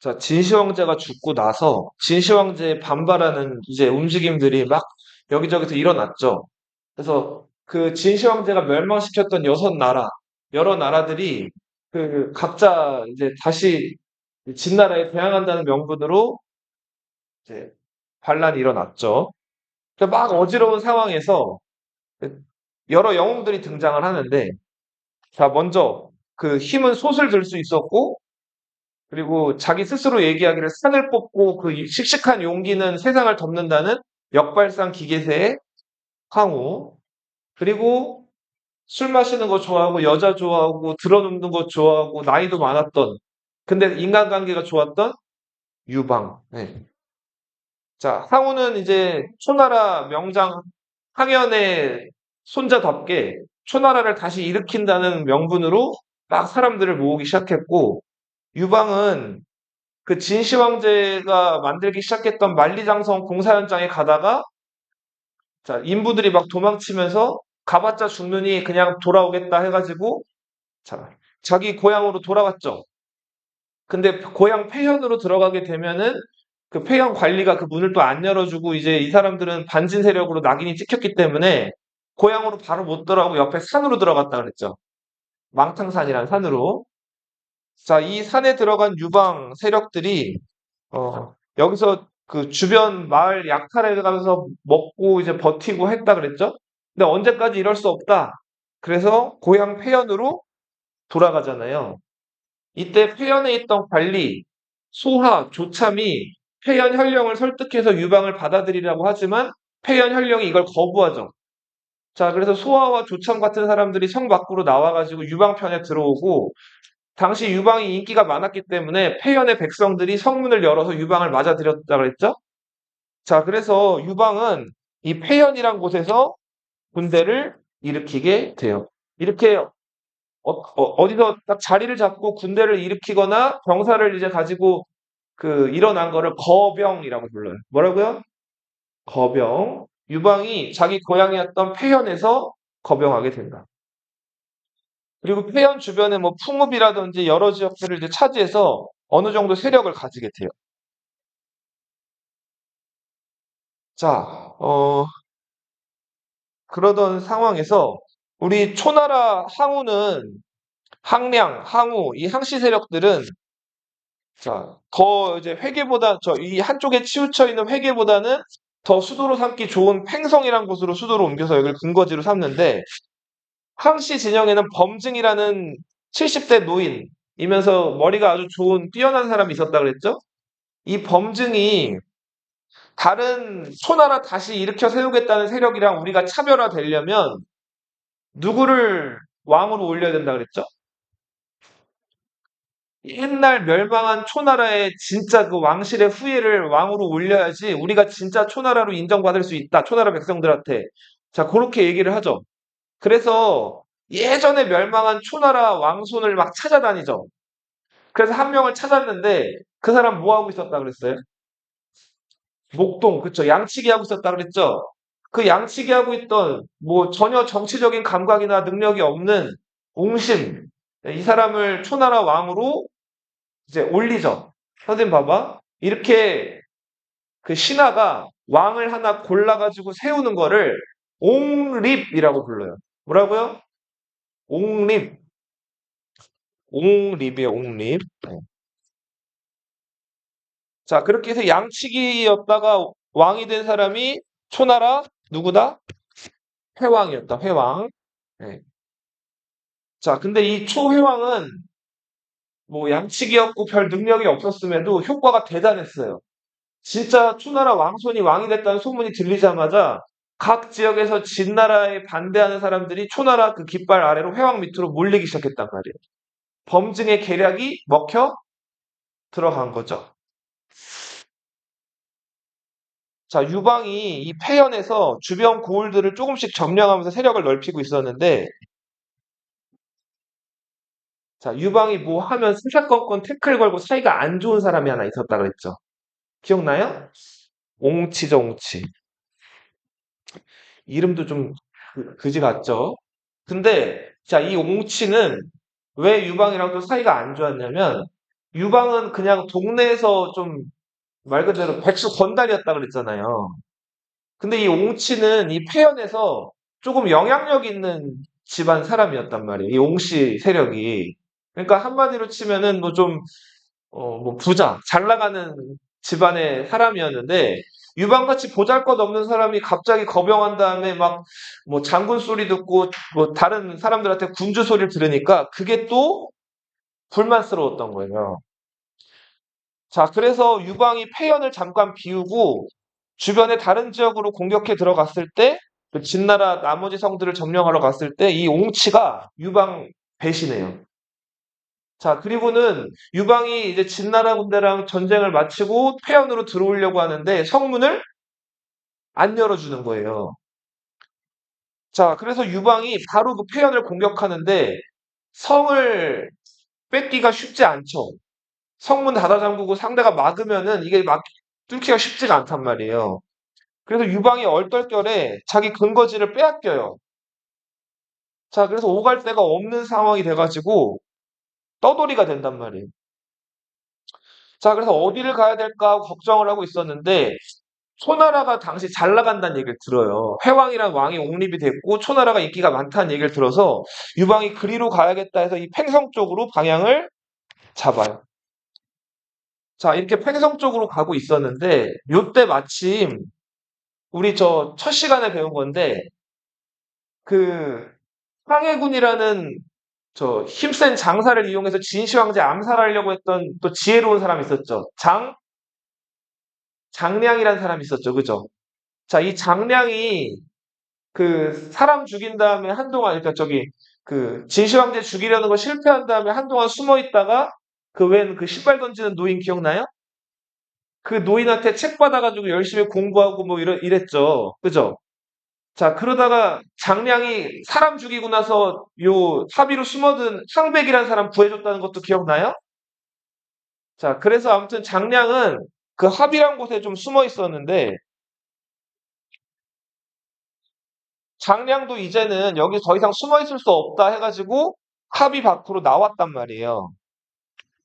자, 진시 황제가 죽고 나서 진시 황제에 반발하는 이제 움직임들이 막 여기저기서 일어났죠. 그래서 그 진시 황제가 멸망시켰던 여러 나라들이 그 각자 이제 다시 진나라에 대항한다는 명분으로 이제 반란이 일어났죠. 그러니까 막 어지러운 상황에서 여러 영웅들이 등장을 하는데, 자, 먼저 그 힘은 솥을 들 수 있었고, 그리고 자기 스스로 얘기하기를 산을 뽑고 그 씩씩한 용기는 세상을 덮는다는 역발상 기계세의 황후. 그리고 술 마시는 거 좋아하고 여자 좋아하고 드러눕는 거 좋아하고 나이도 많았던, 근데 인간관계가 좋았던 유방. 네. 자, 황후는 이제 초나라 명장 항현의 손자답게 초나라를 다시 일으킨다는 명분으로 막 사람들을 모으기 시작했고, 유방은 그 진시 황제가 만들기 시작했던 만리장성 공사 현장에 가다가, 자, 인부들이 막 도망치면서 가봤자 죽느니 그냥 돌아오겠다 해가지고, 자, 자기 고향으로 돌아왔죠. 근데 고향 폐현으로 들어가게 되면은 그 폐현 관리가 그 문을 또 안 열어주고, 이제 이 사람들은 반진 세력으로 낙인이 찍혔기 때문에 고향으로 바로 못 돌아오고 옆에 산으로 들어갔다 그랬죠. 망탕산이라는 산으로. 자, 이 산에 들어간 유방 세력들이 여기서 그 주변 마을 약탈해 가면서 먹고 이제 버티고 했다 그랬죠? 근데 언제까지 이럴 수 없다. 그래서 고향 폐연으로 돌아가잖아요. 이때 폐연에 있던 관리, 소하, 조참이 폐연 현령을 설득해서 유방을 받아들이라고 하지만 폐연 현령이 이걸 거부하죠. 자, 그래서 소하와 조참 같은 사람들이 성 밖으로 나와가지고 유방 편에 들어오고, 당시 유방이 인기가 많았기 때문에 폐연의 백성들이 성문을 열어서 유방을 맞아들였다 그랬죠? 자, 그래서 유방은 이 폐연이란 곳에서 군대를 일으키게 돼요. 이렇게 디서 딱 자리를 잡고 군대를 일으키거나 병사를 이제 가지고 그 일어난 거를 거병이라고 불러요. 뭐라고요? 거병. 유방이 자기 고향이었던 폐연에서 거병하게 된다. 그리고 폐연 주변에 뭐 풍읍이라든지 여러 지역들을 이제 차지해서 어느 정도 세력을 가지게 돼요. 자, 그러던 상황에서 우리 초나라 항우는 항량, 항우, 이 항씨 세력들은, 자, 더 이제 회계보다 이 한쪽에 치우쳐 있는 회계보다는 더 수도로 삼기 좋은 팽성이란 곳으로 수도로 옮겨서 여기를 근거지로 삼는데, 항씨 진영에는 범증이라는 70대 노인이면서 머리가 아주 좋은 뛰어난 사람이 있었다 그랬죠? 이 범증이 다른 초나라 다시 일으켜 세우겠다는 세력이랑 우리가 차별화되려면 누구를 왕으로 올려야 된다 그랬죠? 옛날 멸망한 초나라의 진짜 그 왕실의 후예를 왕으로 올려야지 우리가 진짜 초나라로 인정받을 수 있다. 초나라 백성들한테. 자, 그렇게 얘기를 하죠. 그래서 예전에 멸망한 초나라 왕손을 막 찾아다니죠. 그래서 한 명을 찾았는데 그 사람 뭐 하고 있었다 그랬어요? 목동, 그쵸. 양치기 하고 있었다 그랬죠. 그 양치기 하고 있던 뭐 전혀 정치적인 감각이나 능력이 없는 옹심. 이 사람을 초나라 왕으로 이제 올리죠. 선생님 봐봐. 이렇게 그 신하가 왕을 하나 골라가지고 세우는 거를 옹립이라고 불러요. 뭐라고요? 옹립. 옹립이에요, 옹립. 네. 자, 그렇게 해서 양치기였다가 왕이 된 사람이 초나라 누구다? 회왕이었다, 회왕. 네. 자, 근데 이 초회왕은 뭐 양치기였고 별 능력이 없었음에도 효과가 대단했어요. 진짜 초나라 왕손이 왕이 됐다는 소문이 들리자마자 각 지역에서 진나라에 반대하는 사람들이 초나라 그 깃발 아래로 회왕 밑으로 몰리기 시작했단 말이에요. 범증의 계략이 먹혀 들어간 거죠. 자, 유방이 이 폐연에서 주변 고을들을 조금씩 점령하면서 세력을 넓히고 있었는데, 자, 유방이 뭐 하면 스사건건 태클 걸고 사이가 안 좋은 사람이 하나 있었다 그랬죠. 기억나요? 옹치죠, 옹치. 이름도 좀 그지 같죠? 근데, 자, 이 옹치는 왜 유방이랑 또 사이가 안 좋았냐면, 유방은 그냥 동네에서 좀 말 그대로 백수 건달이었다 그랬잖아요. 근데 이 옹치는 이 폐연에서 조금 영향력 있는 집안 사람이었단 말이에요. 이 옹씨 세력이. 그러니까 한마디로 치면은 뭐 좀, 뭐 부자, 잘 나가는 집안의 사람이었는데, 유방같이 보잘것없는 사람이 갑자기 거병한 다음에 막 뭐 장군 소리 듣고 뭐 다른 사람들한테 군주 소리를 들으니까 그게 또 불만스러웠던 거예요. 자, 그래서 유방이 폐연을 잠깐 비우고 주변의 다른 지역으로 공격해 들어갔을 때, 그 진나라 나머지 성들을 점령하러 갔을 때 이 옹치가 유방 배신해요. 자, 그리고는 유방이 이제 진나라 군대랑 전쟁을 마치고 폐연으로 들어오려고 하는데 성문을 안 열어주는 거예요. 자, 그래서 유방이 바로 그 폐연을 공격하는데 성을 뺏기가 쉽지 않죠. 성문 닫아 잠그고 상대가 막으면은 이게 막 뚫기가 쉽지가 않단 말이에요. 그래서 유방이 얼떨결에 자기 근거지를 빼앗겨요. 자, 그래서 오갈 데가 없는 상황이 돼가지고 떠돌이가 된단 말이에요. 자, 그래서 어디를 가야 될까 하고 걱정을 하고 있었는데 초나라가 당시 잘 나간다는 얘기를 들어요. 회왕이란 왕이 옹립이 됐고 초나라가 인기가 많다는 얘기를 들어서 유방이 그리로 가야겠다 해서 이 팽성 쪽으로 방향을 잡아요. 자, 이렇게 팽성 쪽으로 가고 있었는데 요때 마침 우리 저 첫 시간에 배운 건데 그 황해군이라는 저 힘센 장사를 이용해서 진시 황제 암살하려고 했던 또 지혜로운 사람이 있었죠. 장량이라는 사람이 있었죠. 그죠? 자, 이 장량이 그 사람 죽인 다음에 한동안 그러니까 저기 그 진시 황제 죽이려는 거 실패한 다음에 한동안 숨어 있다가 그 웬 그 신발 던지는 노인 기억나요? 그 노인한테 책 받아가지고 열심히 공부하고 뭐 이랬죠. 그죠? 자, 그러다가 장량이 사람 죽이고 나서 요 사비로 숨어든 상백이라는 사람 구해줬다는 것도 기억나요? 자, 그래서 아무튼 장량은 그 합이란 곳에 좀 숨어 있었는데 장량도 이제는 여기 더 이상 숨어 있을 수 없다 해가지고 합이 밖으로 나왔단 말이에요.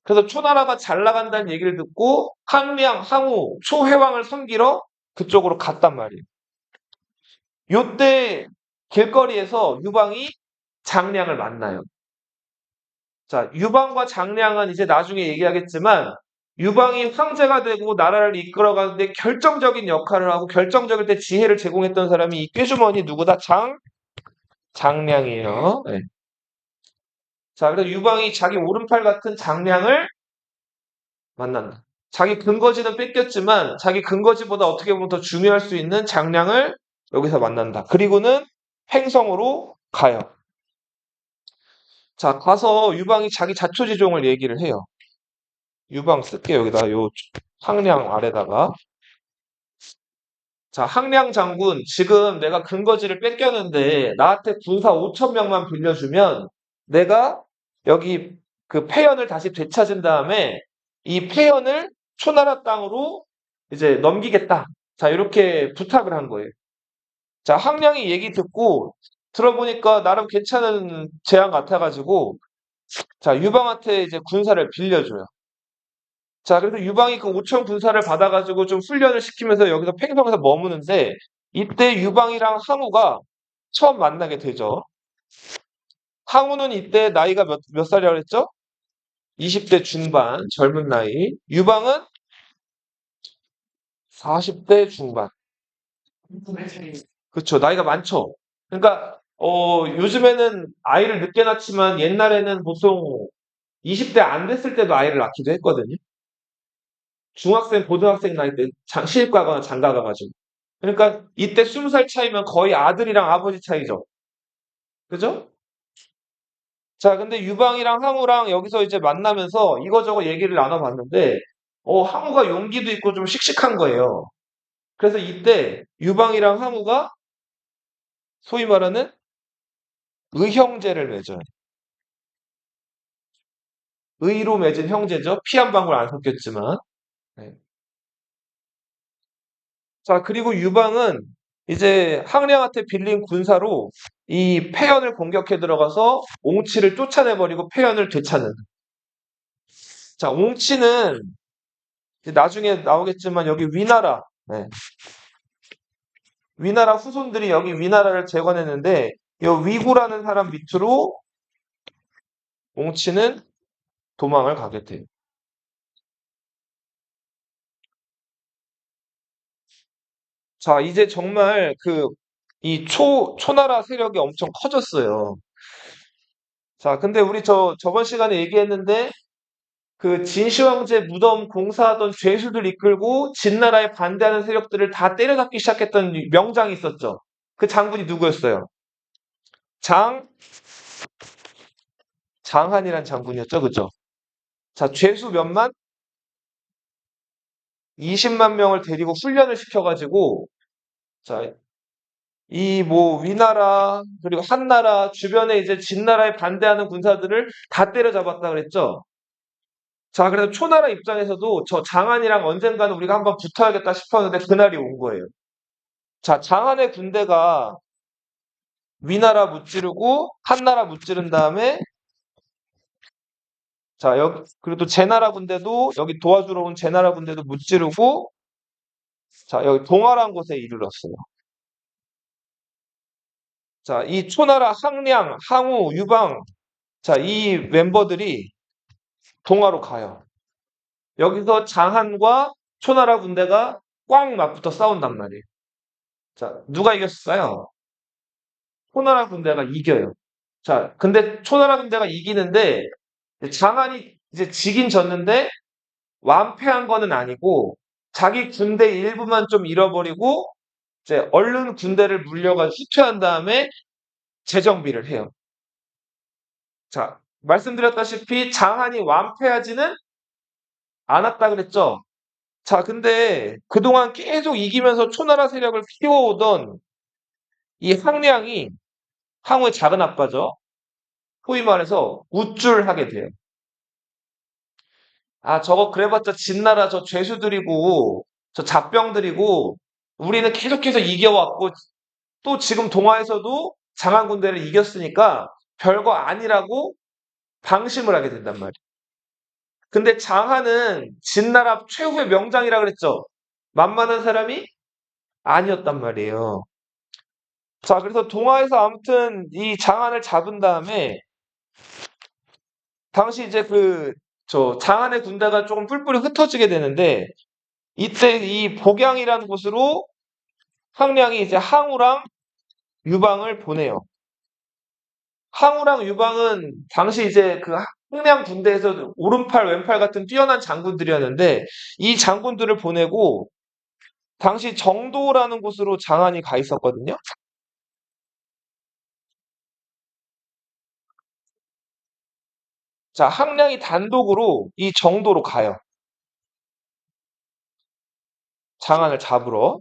그래서 초나라가 잘 나간다는 얘기를 듣고 항량, 항우, 초회왕을 섬기러 그쪽으로 갔단 말이에요. 요때 길거리에서 유방이 장량을 만나요. 자, 유방과 장량은 이제 나중에 얘기하겠지만 유방이 황제가 되고 나라를 이끌어가는데 결정적인 역할을 하고 결정적일 때 지혜를 제공했던 사람이 이 꾀주머니 누구다? 장량이에요. 네. 자, 그래서 유방이 자기 오른팔 같은 장량을 만난다. 자기 근거지는 뺏겼지만 자기 근거지보다 어떻게 보면 더 중요할 수 있는 장량을 여기서 만난다. 그리고는 횡성으로 가요. 자, 가서 유방이 자기 자초지종을 얘기를 해요. 유방 쓸게요. 여기다 요 항량 아래다가. 자, 항량 장군, 지금 내가 근거지를 뺏겼는데 나한테 군사 5천 명만 빌려주면 내가 여기 그 폐연을 다시 되찾은 다음에 이 폐연을 초나라 땅으로 이제 넘기겠다. 자, 이렇게 부탁을 한 거예요. 자, 항량이 얘기 듣고 들어보니까 나름 괜찮은 제안 같아가지고 자, 유방한테 이제 군사를 빌려줘요. 자, 그래서 유방이 그 5천 군사를 받아가지고 좀 훈련을 시키면서 여기서 팽성에서 머무는데 이때 유방이랑 항우가 처음 만나게 되죠. 항우는 이때 나이가 몇 살이라고 그랬죠? 20대 중반, 젊은 나이. 유방은 40대 중반. 그렇죠. 나이가 많죠. 그러니까 요즘에는 아이를 늦게 낳지만 옛날에는 보통 20대 안 됐을 때도 아이를 낳기도 했거든요. 중학생, 고등학생 나이 때 시집 가거나 장가 가가지고. 그러니까 이때 20살 차이면 거의 아들이랑 아버지 차이죠. 그죠? 자, 근데 유방이랑 항우랑 여기서 이제 만나면서 이거저거 얘기를 나눠봤는데, 항우가 용기도 있고 좀 씩씩한 거예요. 그래서 이때 유방이랑 항우가 소위 말하는 의형제를 맺어요. 의로 맺은 형제죠. 피 한 방울 안 섞였지만. 네. 자, 그리고 유방은 이제 항량한테 빌린 군사로 이 폐연을 공격해 들어가서 옹치를 쫓아내버리고 폐연을 되찾는. 자, 옹치는 나중에 나오겠지만 여기 위나라, 네. 위나라 후손들이 여기 위나라를 재건했는데 이 위구라는 사람 밑으로 옹치는 도망을 가게 돼요. 자, 이제 정말 이 초나라 세력이 엄청 커졌어요. 자, 근데 우리 저번 시간에 얘기했는데 그 진시황제 무덤 공사하던 죄수들 이끌고 진나라에 반대하는 세력들을 다 때려잡기 시작했던 명장이 있었죠. 그 장군이 누구였어요? 장, 장한이란 장군이었죠. 그죠? 자, 죄수 몇만? 20만 명을 데리고 훈련을 시켜가지고, 자, 이 뭐 위나라, 그리고 한나라, 주변에 이제 진나라에 반대하는 군사들을 다 때려잡았다 그랬죠. 자, 그래서 초나라 입장에서도 저 장한이랑 언젠가는 우리가 한번 붙어야겠다 싶었는데 그날이 온 거예요. 자, 장한의 군대가 위나라 무찌르고 한나라 무찌른 다음에 자, 여기 그리고 또 제나라 군대도 여기 도와주러 온 제나라 군대도 무찌르고 자, 여기 동아란 곳에 이르렀어요. 자, 이 초나라 항량, 항우, 유방 자, 이 멤버들이 동아로 가요. 여기서 장한과 초나라 군대가 꽉 맞붙어 싸운단 말이에요. 자, 누가 이겼어요? 초나라 군대가 이겨요. 자, 근데 초나라 군대가 이기는데 장한이 이제 지긴 졌는데 완패한 거는 아니고 자기 군대 일부만 좀 잃어버리고 이제 얼른 군대를 물려가 후퇴한 다음에 재정비를 해요. 자, 말씀드렸다시피 장한이 완패하지는 않았다 그랬죠. 자, 근데 그동안 계속 이기면서 초나라 세력을 키워오던 이 항량이 항우의 작은 아빠죠. 소위 말해서 우쭐하게 돼요. 아, 저거 그래봤자 진나라 저 죄수들이고 저 잡병들이고 우리는 계속해서 이겨왔고 또 지금 동아에서도 장안 군대를 이겼으니까 별거 아니라고 방심을 하게 된단 말이에요. 근데 장한은 진나라 최후의 명장이라 그랬죠. 만만한 사람이 아니었단 말이에요. 자, 그래서 동아에서 아무튼 이 장한을 잡은 다음에 당시 이제 저 장한의 군대가 조금 뿔뿔이 흩어지게 되는데 이때 이 복양이라는 곳으로 항량이 이제 항우랑 유방을 보내요. 항우랑 유방은 당시 이제 항량 군대에서 오른팔 왼팔 같은 뛰어난 장군들이었는데 이 장군들을 보내고 당시 정도라는 곳으로 장한이 가 있었거든요. 자, 항량이 단독으로 이 정도로 가요. 장한을 잡으러.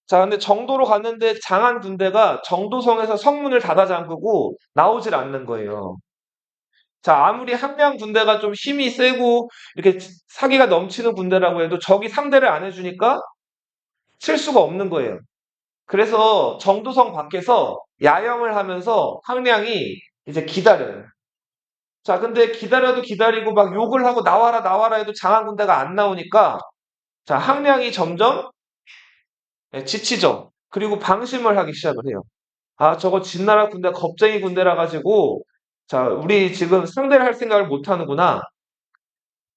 자, 근데 정도로 갔는데 장한 군대가 정도성에서 성문을 닫아 잠그고 나오질 않는 거예요. 자, 아무리 함량 군대가 좀 힘이 세고 이렇게 사기가 넘치는 군대라고 해도 적이 상대를 안 해주니까 칠 수가 없는 거예요. 그래서 정도성 밖에서 야영을 하면서 항량이 이제 기다려요. 자, 근데 기다려도 기다리고 막 욕을 하고 나와라 나와라 해도 장한 군대가 안 나오니까 자, 항량이 점점 지치죠. 그리고 방심을 하기 시작을 해요. 아, 저거 진나라 군대 겁쟁이 군대라 가지고 자, 우리 지금 상대를 할 생각을 못 하는구나.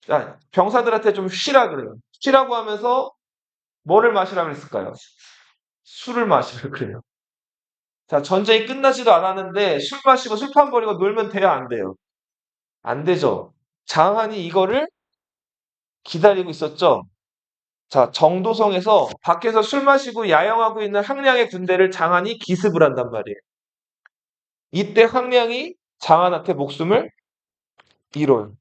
자, 병사들한테 좀 쉬라 그래요. 쉬라고 하면서 뭐를 마시라 그랬을까요? 술을 마시라 그래요. 자, 전쟁이 끝나지도 않았는데 술 마시고 술판 버리고 놀면 돼요, 안 돼요? 안 되죠. 장한이 이거를 기다리고 있었죠. 자, 정도성에서 밖에서 술 마시고 야영하고 있는 항량의 군대를 장한이 기습을 한단 말이에요. 이때 항량이 장한한테 목숨을 잃어요.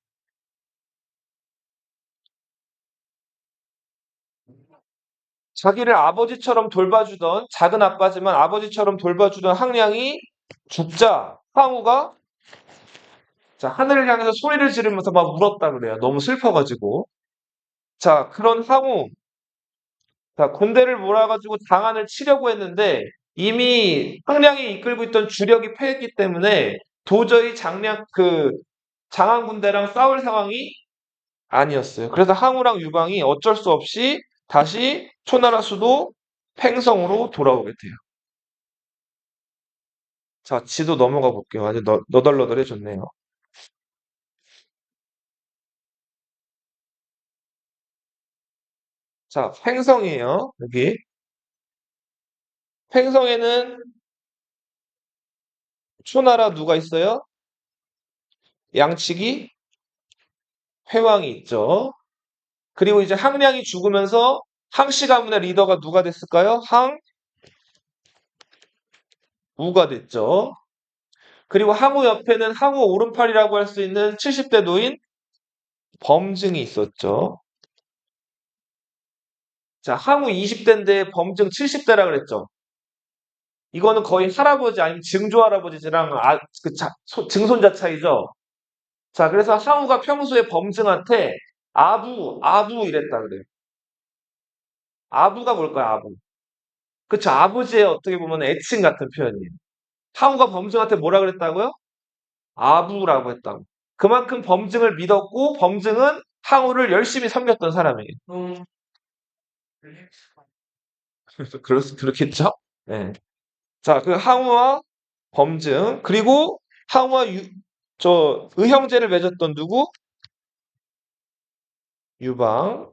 자기를 아버지처럼 돌봐주던 작은 아빠지만 아버지처럼 돌봐주던 항량이 죽자 항우가 자, 하늘을 향해서 소리를 지르면서 막 울었다 그래요. 너무 슬퍼가지고. 자, 그런 항우, 자, 군대를 몰아가지고 장안을 치려고 했는데 이미 항량이 이끌고 있던 주력이 패했기 때문에 도저히 장안 군대랑 싸울 상황이 아니었어요. 그래서 항우랑 유방이 어쩔 수 없이 다시 초나라 수도 팽성으로 돌아오게 돼요. 자, 지도 넘어가 볼게요. 아주 너덜너덜해졌네요. 자, 팽성이에요. 여기. 팽성에는 초나라 누가 있어요? 양치기 회왕이 있죠. 그리고 이제 항량이 죽으면서 항씨 가문의 리더가 누가 됐을까요? 항우가 됐죠. 그리고 항우 옆에는 항우 오른팔이라고 할 수 있는 70대 노인 범증이 있었죠. 자, 항우 20대인데 범증 70대라 그랬죠. 이거는 거의 할아버지 아니면 증조 할아버지랑 증손자 차이죠. 자, 그래서 항우가 평소에 범증한테 아부 이랬다 그래요. 아부가 뭘까요, 아부? 그쵸, 아버지의 어떻게 보면 애칭 같은 표현이에요. 항우가 범증한테 뭐라 그랬다고요? 아부라고 했다고. 그만큼 범증을 믿었고, 범증은 항우를 열심히 섬겼던 사람이에요. 그렇겠죠? 네. 자, 그 항우와 범증, 그리고 항우와 의형제를 맺었던 누구? 유방.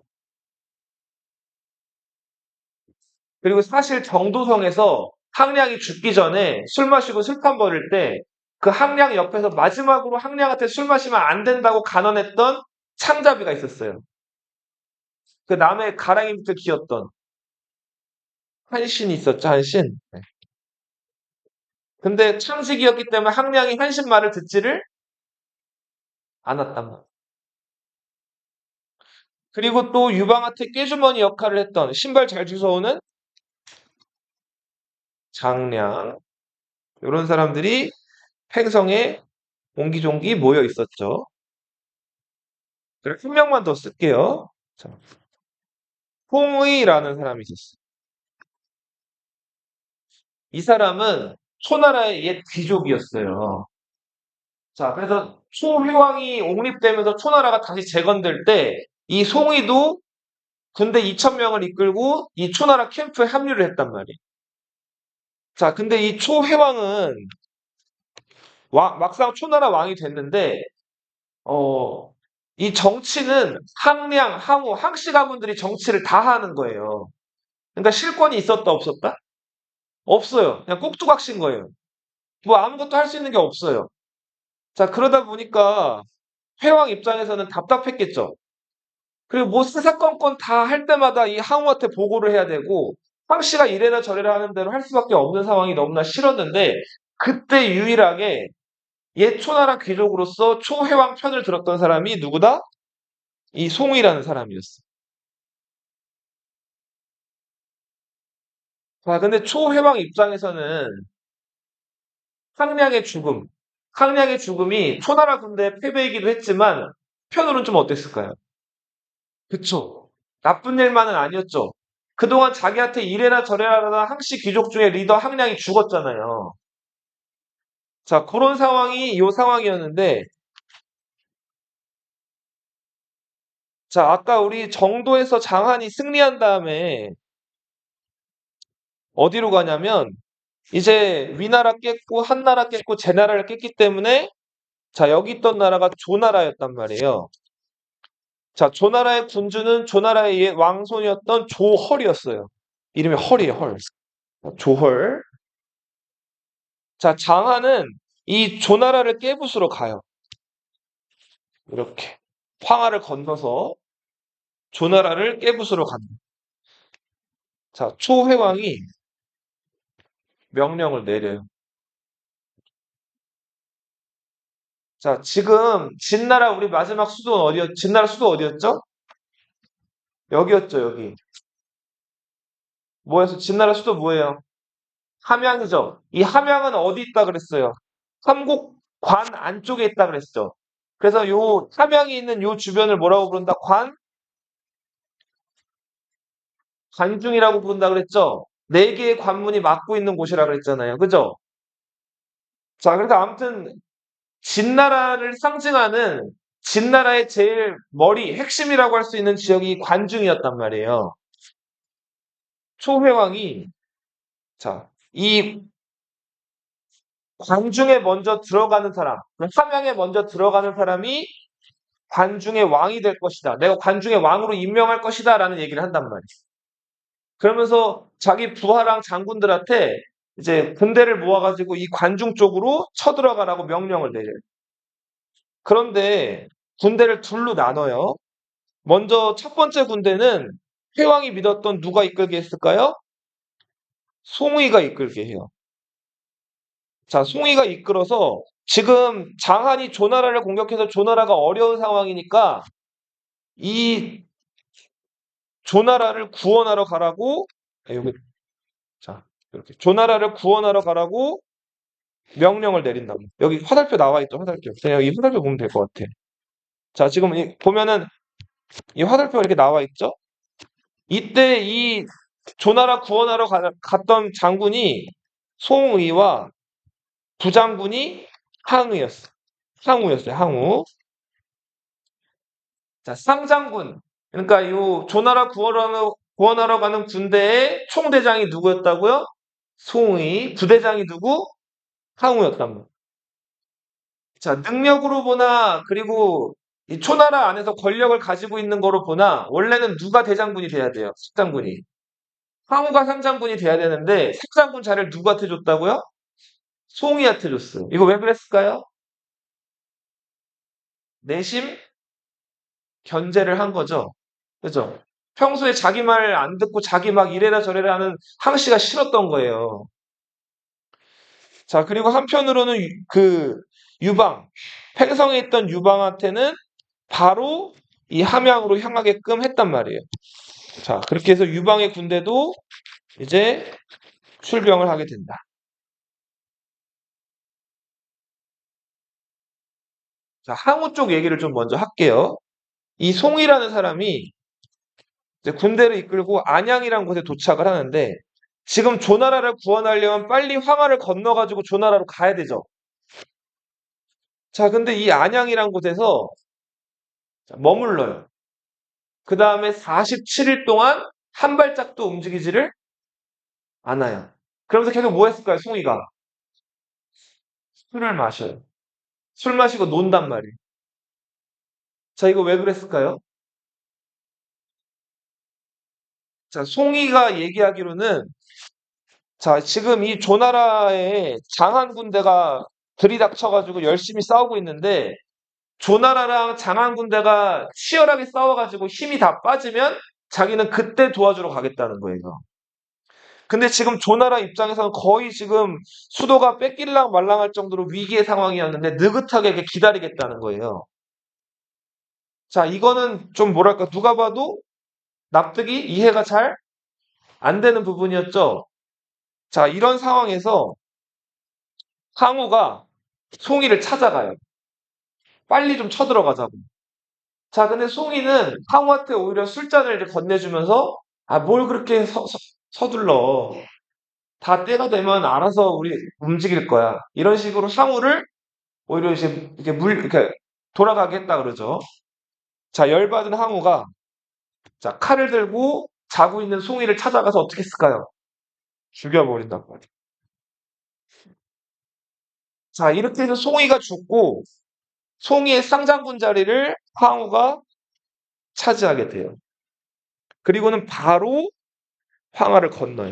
그리고 사실 정도성에서 항량이 죽기 전에 술 마시고 술판 벌일 때 그 항량 옆에서 마지막으로 항량한테 술 마시면 안 된다고 간언했던 창자비가 있었어요. 그 남의 가랑이 밑을 기었던 한신이 있었죠, 한신. 네. 근데 창직이었기 때문에 항량이 한신 말을 듣지를 않았단 말이에요. 그리고 또 유방한테 꾀주머니 역할을 했던 신발 잘 주워오는 장량. 이런 사람들이 팽성에 옹기종기 모여 있었죠. 그래서 한 명만 더 쓸게요. 자, 홍의라는 사람이 있었어요. 이 사람은 초나라의 옛 귀족이었어요. 자, 그래서 초회왕이 옹립되면서 초나라가 다시 재건될 때 이 송의도 군대 2,000명을 이끌고 이 초나라 캠프에 합류를 했단 말이에요. 자, 근데 이 초회왕은 막상 초나라 왕이 됐는데 어, 이 정치는 항량, 항우, 항씨 가문들이 정치를 다 하는 거예요. 그러니까 실권이 있었다 없었다? 없어요. 그냥 꼭두각시인 거예요. 뭐 아무것도 할 수 있는 게 없어요. 자, 그러다 보니까 회왕 입장에서는 답답했겠죠. 그리고 뭐 사사건건 다 할 때마다 이 항우한테 보고를 해야 되고 황씨가 이래라 저래라 하는 대로 할 수밖에 없는 상황이 너무나 싫었는데 그때 유일하게 옛 초나라 귀족으로서 초회왕 편을 들었던 사람이 누구다? 이 송이라는 사람이었어. 자, 근데 초회왕 입장에서는 항량의 죽음, 항량의 죽음이 초나라 군대의 패배이기도 했지만 편으로는 좀 어땠을까요? 그쵸. 나쁜 일만은 아니었죠. 그동안 자기한테 이래라 저래라 하던 항씨 귀족 중에 리더 항량이 죽었잖아요. 자, 그런 상황이 요 상황이었는데, 자, 아까 우리 정도에서 장한이 승리한 다음에 어디로 가냐면, 이제 위나라 깼고, 한나라 깼고, 제나라를 깼기 때문에, 자, 여기 있던 나라가 조나라였단 말이에요. 자, 조나라의 군주는 조나라의 옛 왕손이었던 조헐이었어요. 이름이 헐이에요, 헐. 조헐. 자, 장하는 이 조나라를 깨부수러 가요. 이렇게. 황하를 건너서 조나라를 깨부수러 간다. 자, 초회왕이 명령을 내려요. 자, 지금 진나라 우리 마지막 수도는 진나라 수도 어디였죠? 여기였죠, 여기. 뭐였어? 진나라 수도 뭐예요? 함양이죠. 이 함양은 어디 있다 그랬어요? 삼국관 안쪽에 있다 그랬죠. 그래서 요 함양이 있는 요 주변을 뭐라고 부른다? 관중이라고 부른다 그랬죠. 네 개의 관문이 막고 있는 곳이라 그랬잖아요. 그죠? 자, 그래서 아무튼 진나라를 상징하는 진나라의 제일 머리, 핵심이라고 할 수 있는 지역이 관중이었단 말이에요. 초회왕이, 자, 이 관중에 먼저 들어가는 사람, 함양에 먼저 들어가는 사람이 관중의 왕이 될 것이다. 내가 관중의 왕으로 임명할 것이다. 라는 얘기를 한단 말이에요. 그러면서 자기 부하랑 장군들한테 이제 군대를 모아가지고 이 관중 쪽으로 쳐들어가라고 명령을 내려요. 그런데 군대를 둘로 나눠요. 먼저 첫 번째 군대는 회왕이 믿었던 누가 이끌게 했을까요? 송의가 이끌게 해요. 자, 송의가 이끌어서 지금 장한이 조나라를 공격해서 조나라가 어려운 상황이니까 이 조나라를 구원하러 가라고, 여기, 자, 이렇게 조나라를 구원하러 가라고 명령을 내린다고. 여기 화살표 나와 있죠, 화살표. 그냥 여기 화살표 보면 될 것 같아. 자, 지금 보면은 이 화살표가 이렇게 나와 있죠? 이때 이 조나라 구원하러 갔던 장군이 송의와 부장군이 항의였어. 항우였어요, 항우. 자, 쌍장군. 그러니까 요 조나라 구원하러 가는 군대의 총대장이 누구였다고요? 송의. 부대장이 누구? 항우였단 말이에요. 자, 능력으로 보나, 그리고 이 초나라 안에서 권력을 가지고 있는 거로 보나, 원래는 누가 대장군이 돼야 돼요? 삭장군이. 항우가 삼장군이 돼야 되는데, 삭장군 자리를 누구한테 줬다고요? 송이한테 줬어요. 이거 왜 그랬을까요? 내심 견제를 한 거죠. 그죠? 평소에 자기 말 안 듣고 자기 막 이래라 저래라 하는 항씨가 싫었던 거예요. 자, 그리고 한편으로는 그 유방, 팽성에 있던 유방한테는 바로 이 함양으로 향하게끔 했단 말이에요. 자, 그렇게 해서 유방의 군대도 이제 출병을 하게 된다. 자, 항우 쪽 얘기를 좀 먼저 할게요. 이 송이라는 사람이 이제 군대를 이끌고 안양이라는 곳에 도착을 하는데 지금 조나라를 구원하려면 빨리 황하를 건너가지고 조나라로 가야 되죠. 자, 근데 이 안양이란 곳에서 머물러요. 그 다음에 47일 동안 한 발짝도 움직이지를 않아요. 그러면서 계속 뭐 했을까요, 송이가? 술을 마셔요. 술 마시고 논단 말이에요. 자, 이거 왜 그랬을까요? 자, 송이가 얘기하기로는, 자, 지금 이 조나라에 장한 군대가 들이닥쳐가지고 열심히 싸우고 있는데, 조나라랑 장한 군대가 치열하게 싸워가지고 힘이 다 빠지면 자기는 그때 도와주러 가겠다는 거예요. 근데 지금 조나라 입장에서는 거의 지금 수도가 뺏길랑 말랑할 정도로 위기의 상황이었는데 느긋하게 이렇게 기다리겠다는 거예요. 자, 이거는 좀 뭐랄까, 누가 봐도 납득이 이해가 잘 안 되는 부분이었죠. 자, 이런 상황에서 항우가 송이를 찾아가요. 빨리 좀 쳐들어가자고. 자, 근데 송이는 항우한테 오히려 술잔을 이렇게 건네주면서 아, 뭘 그렇게 서둘러. 다 때가 되면 알아서 우리 움직일 거야. 이런 식으로 항우를 오히려 이제 이렇게 이렇게 돌아가게 했다 그러죠. 자, 열받은 항우가 자, 칼을 들고 자고 있는 송이를 찾아가서 어떻게 했을까요? 죽여버린단 말이에요. 자, 이렇게 해서 송이가 죽고 송이의 쌍장군 자리를 황후가 차지하게 돼요. 그리고는 바로 황하를 건너요.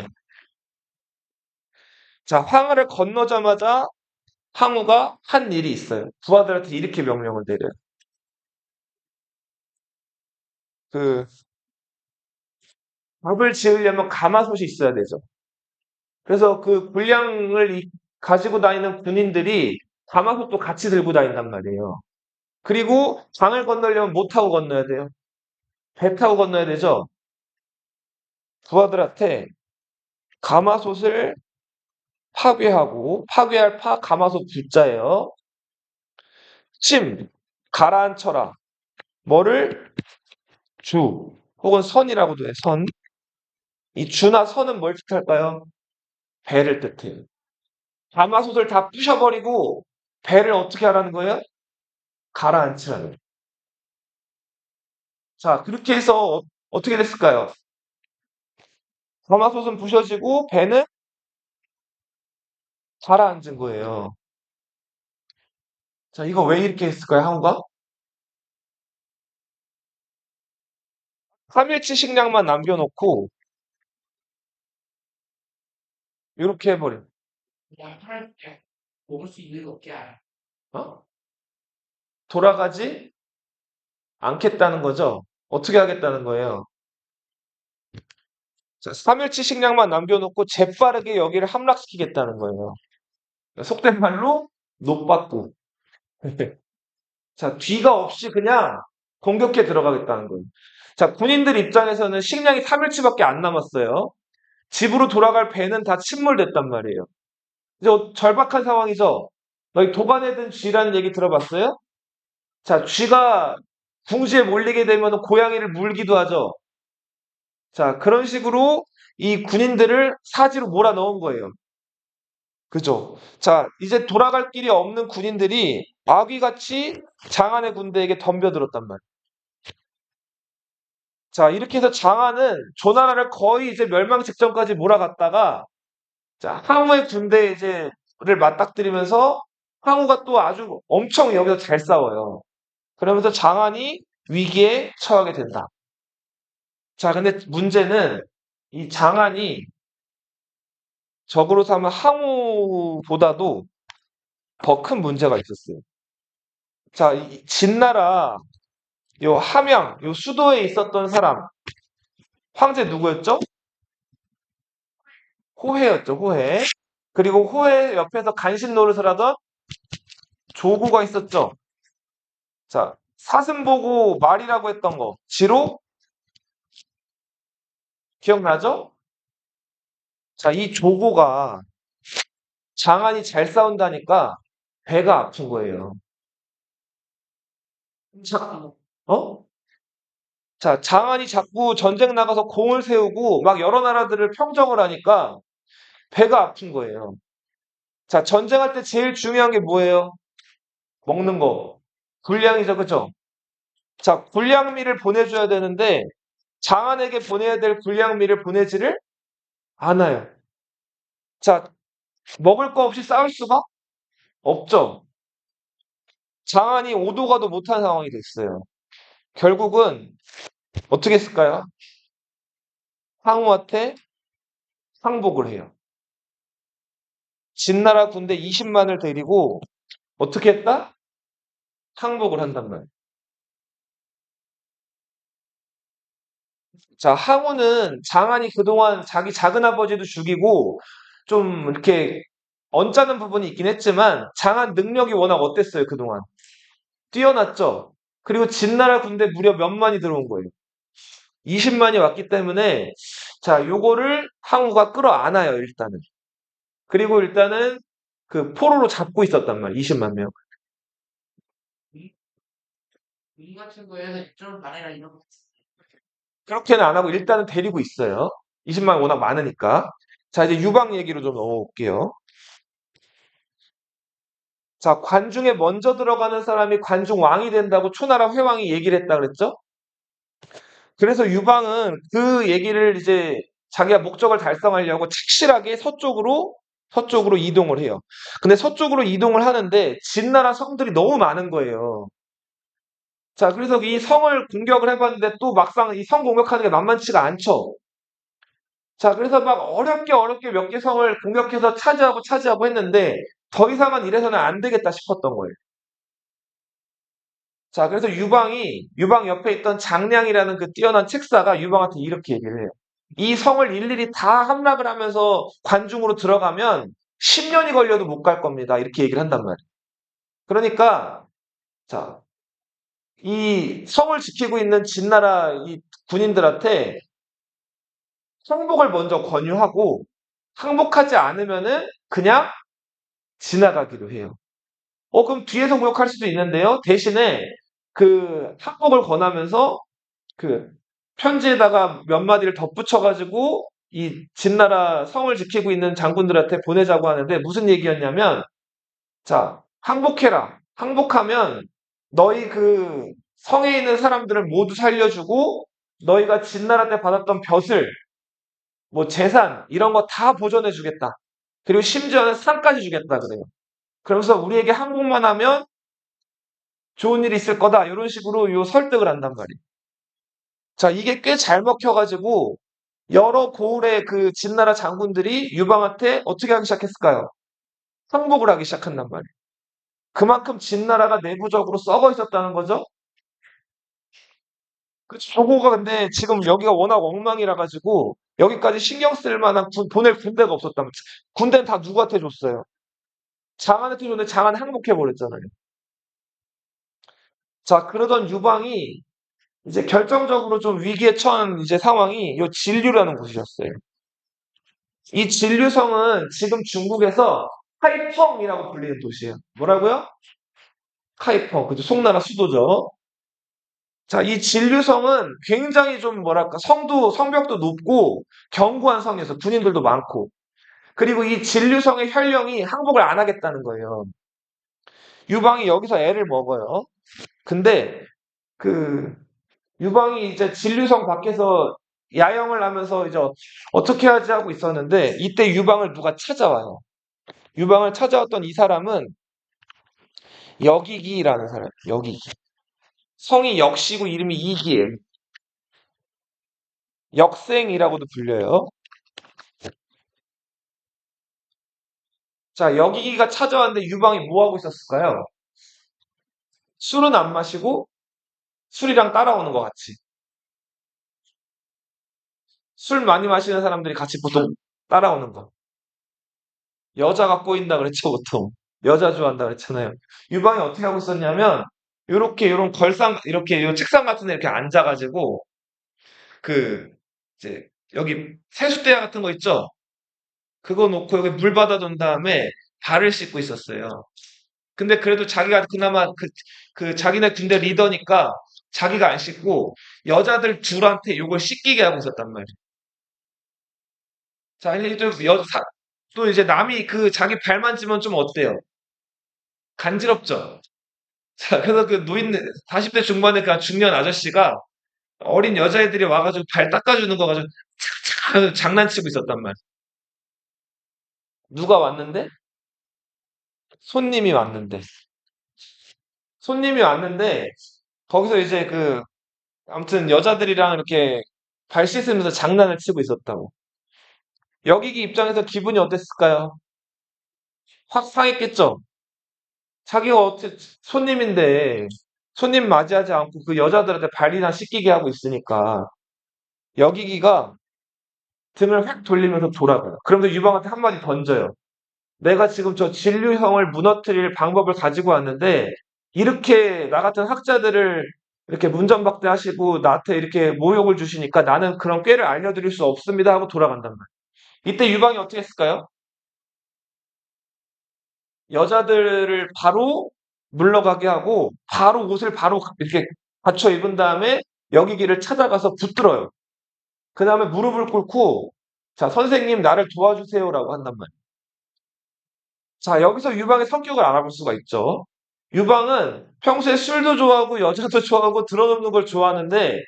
자, 황하를 건너자마자 황후가 한 일이 있어요. 부하들한테 이렇게 명령을 내려요. 그 밥을 지으려면 가마솥이 있어야 되죠. 그래서 그 군량을 가지고 다니는 군인들이 가마솥도 같이 들고 다닌단 말이에요. 그리고 강을 건너려면 못 타고 건너야 돼요. 배 타고 건너야 되죠. 부하들한테 가마솥을 파괴하고 파괴할 가마솥 부자예요. 침 가라앉혀라. 뭐를 주 혹은 선이라고도 해. 선. 이 주나 선은 뭘 뜻할까요? 배를 뜻해요. 가마솥을 다 부셔버리고 배를 어떻게 하라는 거예요? 가라앉히라는 거예요. 자, 그렇게 해서 어떻게 됐을까요? 가마솥은 부셔지고 배는 가라앉은 거예요. 자, 이거 왜 이렇게 했을까요, 항우가? 3일치 식량만 남겨놓고 이렇게 해버려. 그냥 팔 먹을 수 있는 거 없게 알아. 어? 돌아가지 않겠다는 거죠. 어떻게 하겠다는 거예요? 자, 3일치 식량만 남겨놓고 재빠르게 여기를 함락시키겠다는 거예요. 속된 말로 노빠꾸. 자, 뒤가 없이 그냥 공격해 들어가겠다는 거예요. 자, 군인들 입장에서는 식량이 3일치밖에 안 남았어요. 집으로 돌아갈 배는 다 침몰됐단 말이에요. 이제 절박한 상황이죠. 너희 도반에 든 쥐라는 얘기 들어봤어요? 자, 쥐가 궁지에 몰리게 되면 고양이를 물기도 하죠. 자, 그런 식으로 이 군인들을 사지로 몰아넣은 거예요. 그죠? 자, 이제 돌아갈 길이 없는 군인들이 아귀같이 장안의 군대에게 덤벼들었단 말이에요. 자, 이렇게 해서 장안은 조나라를 거의 이제 멸망 직전까지 몰아갔다가 자, 항우의 군대 이제를 맞닥뜨리면서 항우가 또 아주 엄청 여기서 잘 싸워요. 그러면서 장안이 위기에 처하게 된다. 자, 근데 문제는 이 장안이 적으로 삼은 항우보다도 더 큰 문제가 있었어요. 자, 이 진나라 요 함양 요 수도에 있었던 사람 황제 누구였죠? 호해였죠, 호해. 그리고 호해 옆에서 간신 노릇을 하던 조구가 있었죠. 자, 사슴 보고 말이라고 했던 거 지로 기억나죠? 자, 이 조고가 장안이 잘 싸운다니까 배가 아픈 거예요. 자, 어? 자, 장안이 자꾸 전쟁 나가서 공을 세우고 막 여러 나라들을 평정을 하니까 배가 아픈 거예요. 자, 전쟁할 때 제일 중요한 게 뭐예요? 먹는 거. 군량이죠, 그죠? 자, 군량미를 보내줘야 되는데 장안에게 보내야 될 군량미를 보내지를 않아요. 자, 먹을 거 없이 싸울 수가 없죠. 장안이 오도 가도 못한 상황이 됐어요. 결국은 어떻게 했을까요? 항우한테 항복을 해요. 진나라 군대 20만을 데리고 어떻게 했다? 항복을 한단 말이에요. 자, 항우는 장안이 그동안 자기 작은아버지도 죽이고 좀 이렇게 언짢은 부분이 있긴 했지만 장안 능력이 워낙 어땠어요, 그동안? 뛰어났죠? 그리고 진나라 군대 무려 몇 만이 들어온 거예요. 20만이 왔기 때문에 자, 요거를 항우가 끌어안아요, 일단은. 그리고 일단은 그 포로로 잡고 있었단 말이에요. 20만 명. 군 같은 거에는 좀 말해라 이런 거. 그렇게는 안 하고 일단은 데리고 있어요. 20만 워낙 많으니까. 자, 이제 유방 얘기로 좀 넘어올게요. 자, 관중에 먼저 들어가는 사람이 관중 왕이 된다고 초나라 회왕이 얘기를 했다 그랬죠? 그래서 유방은 그 얘기를 이제 자기가 목적을 달성하려고 착실하게 서쪽으로 이동을 해요. 근데 서쪽으로 이동을 하는데 진나라 성들이 너무 많은 거예요. 자, 그래서 이 성을 공격을 해봤는데 또 막상 이 성 공격하는 게 만만치가 않죠. 자, 그래서 막 어렵게 몇 개 성을 공격해서 차지하고 했는데 더 이상은 이래서는 안 되겠다 싶었던 거예요. 자, 그래서 유방 옆에 있던 장량이라는 그 뛰어난 책사가 유방한테 이렇게 얘기를 해요. 이 성을 일일이 다 함락을 하면서 관중으로 들어가면 10년이 걸려도 못 갈 겁니다. 이렇게 얘기를 한단 말이에요. 그러니까, 자, 이 성을 지키고 있는 진나라 이 군인들한테 항복을 먼저 권유하고 항복하지 않으면은 그냥 지나가기로 해요. 그럼 뒤에서 공격할 수도 있는데요. 대신에 그 항복을 권하면서 그 편지에다가 몇 마디를 덧붙여가지고 이 진나라 성을 지키고 있는 장군들한테 보내자고 하는데 무슨 얘기였냐면 자, 항복해라. 항복하면 너희 그 성에 있는 사람들을 모두 살려주고 너희가 진나라 때 받았던 벼슬, 뭐 재산 이런 거 다 보존해 주겠다. 그리고 심지어는 상까지 주겠다 그래요. 그러면서 우리에게 항복만 하면 좋은 일이 있을 거다. 이런 식으로 요 설득을 한단 말이에요. 자, 이게 꽤 잘 먹혀가지고 여러 고을의 그 진나라 장군들이 유방한테 어떻게 하기 시작했을까요? 항복을 하기 시작한단 말이에요. 그만큼 진나라가 내부적으로 썩어 있었다는 거죠. 그 저거가 근데 지금 여기가 워낙 엉망이라 가지고 여기까지 신경 쓸 만한 보낼 군대가 없었다면 군대는 다 누구한테 줬어요? 장한한테 줬는데 장한 항복해 버렸잖아요. 자, 그러던 유방이 이제 결정적으로 좀 위기에 처한 이제 상황이 요 진류라는 곳이었어요. 이 진류성은 지금 중국에서 하이펑이라고 불리는 도시예요. 뭐라고요? 하이펑. 그죠? 송나라 수도죠. 자, 이 진류성은 굉장히 좀 뭐랄까 성벽도 높고 견고한 성이어서 군인들도 많고 그리고 이 진류성의 혈령이 항복을 안 하겠다는 거예요. 유방이 여기서 애를 먹어요. 근데 그 유방이 이제 진류성 밖에서 야영을 하면서 이제 어떻게 하지 하고 있었는데 이때 유방을 누가 찾아와요. 유방을 찾아왔던 이 사람은 역이기라는 사람이에요. 역이기. 성이 역시고 이름이 이기예요. 역생이라고도 불려요. 자, 역이기가 찾아왔는데 유방이 뭐 하고 있었을까요? 술은 안 마시고 술이랑 따라오는 것 같이. 술 많이 마시는 사람들이 같이 보통 따라오는 거. 여자가 꼬인다 그랬죠, 보통. 여자 좋아한다 그랬잖아요. 유방이 어떻게 하고 있었냐면, 요렇게, 요런 걸상, 이렇게, 요 책상 같은 데 이렇게 앉아가지고, 그, 이제, 여기 세숫대야 같은 거 있죠? 그거 놓고 여기 물 받아둔 다음에 발을 씻고 있었어요. 근데 그래도 자기가 그나마 그 자기네 군대 리더니까 자기가 안 씻고 여자들 둘한테 요걸 씻기게 하고 있었단 말이에요. 자, 이제 또 이제 남이 그 자기 발 만지면 좀 어때요? 간지럽죠? 자, 그래서 그 노인, 40대 중반의 그 중년 아저씨가 어린 여자애들이 와가지고 발 닦아주는 거 가지고 착착 하면서 장난치고 있었단 말이에요. 누가 왔는데? 손님이 왔는데. 손님이 왔는데, 거기서 이제 아무튼 여자들이랑 이렇게 발 씻으면서 장난을 치고 있었다고. 여기기 입장에서 기분이 어땠을까요? 확 상했겠죠? 자기가 어째 손님인데 손님 맞이하지 않고 그 여자들한테 발이나 씻기게 하고 있으니까 여기기가 등을 확 돌리면서 돌아가요. 그러면서 유방한테 한마디 던져요. 내가 지금 저 진류형을 무너뜨릴 방법을 가지고 왔는데 이렇게 나 같은 학자들을 이렇게 문전박대하시고 나한테 이렇게 모욕을 주시니까 나는 그런 꾀를 알려드릴 수 없습니다 하고 돌아간단 말이에요. 이때 유방이 어떻게 했을까요? 여자들을 바로 물러가게 하고 바로 옷을 바로 이렇게 갖춰 입은 다음에 여기기를 찾아가서 붙들어요. 그 다음에 무릎을 꿇고 자 선생님 나를 도와주세요라고 한단 말이에요. 자 여기서 유방의 성격을 알아볼 수가 있죠. 유방은 평소에 술도 좋아하고 여자도 좋아하고 드러눕는 걸 좋아하는데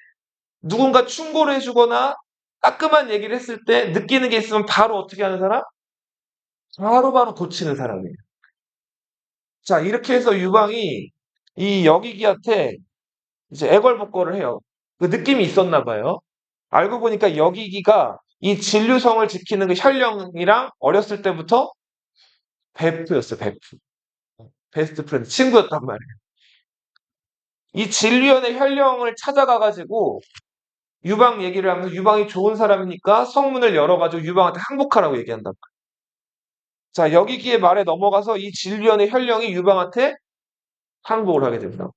누군가 충고를 해주거나 따끔한 얘기를 했을 때 느끼는 게 있으면 바로 어떻게 하는 사람? 바로바로 고치는 사람이에요. 자 이렇게 해서 유방이 이 여기기한테 이제 애걸복걸을 해요. 그 느낌이 있었나 봐요. 알고 보니까 여기기가 이 진류성을 지키는 그 혈령이랑 어렸을 때부터 베프였어요, 베프. 베스트 프렌드, 친구였단 말이에요. 이 진류연의 혈령을 찾아가가지고 유방 얘기를 하면서 유방이 좋은 사람이니까 성문을 열어가지고 유방한테 항복하라고 얘기한단 말이에요. 자, 여기기의 말에 넘어가서 이 진류연의 혈령이 유방한테 항복을 하게 됩니다.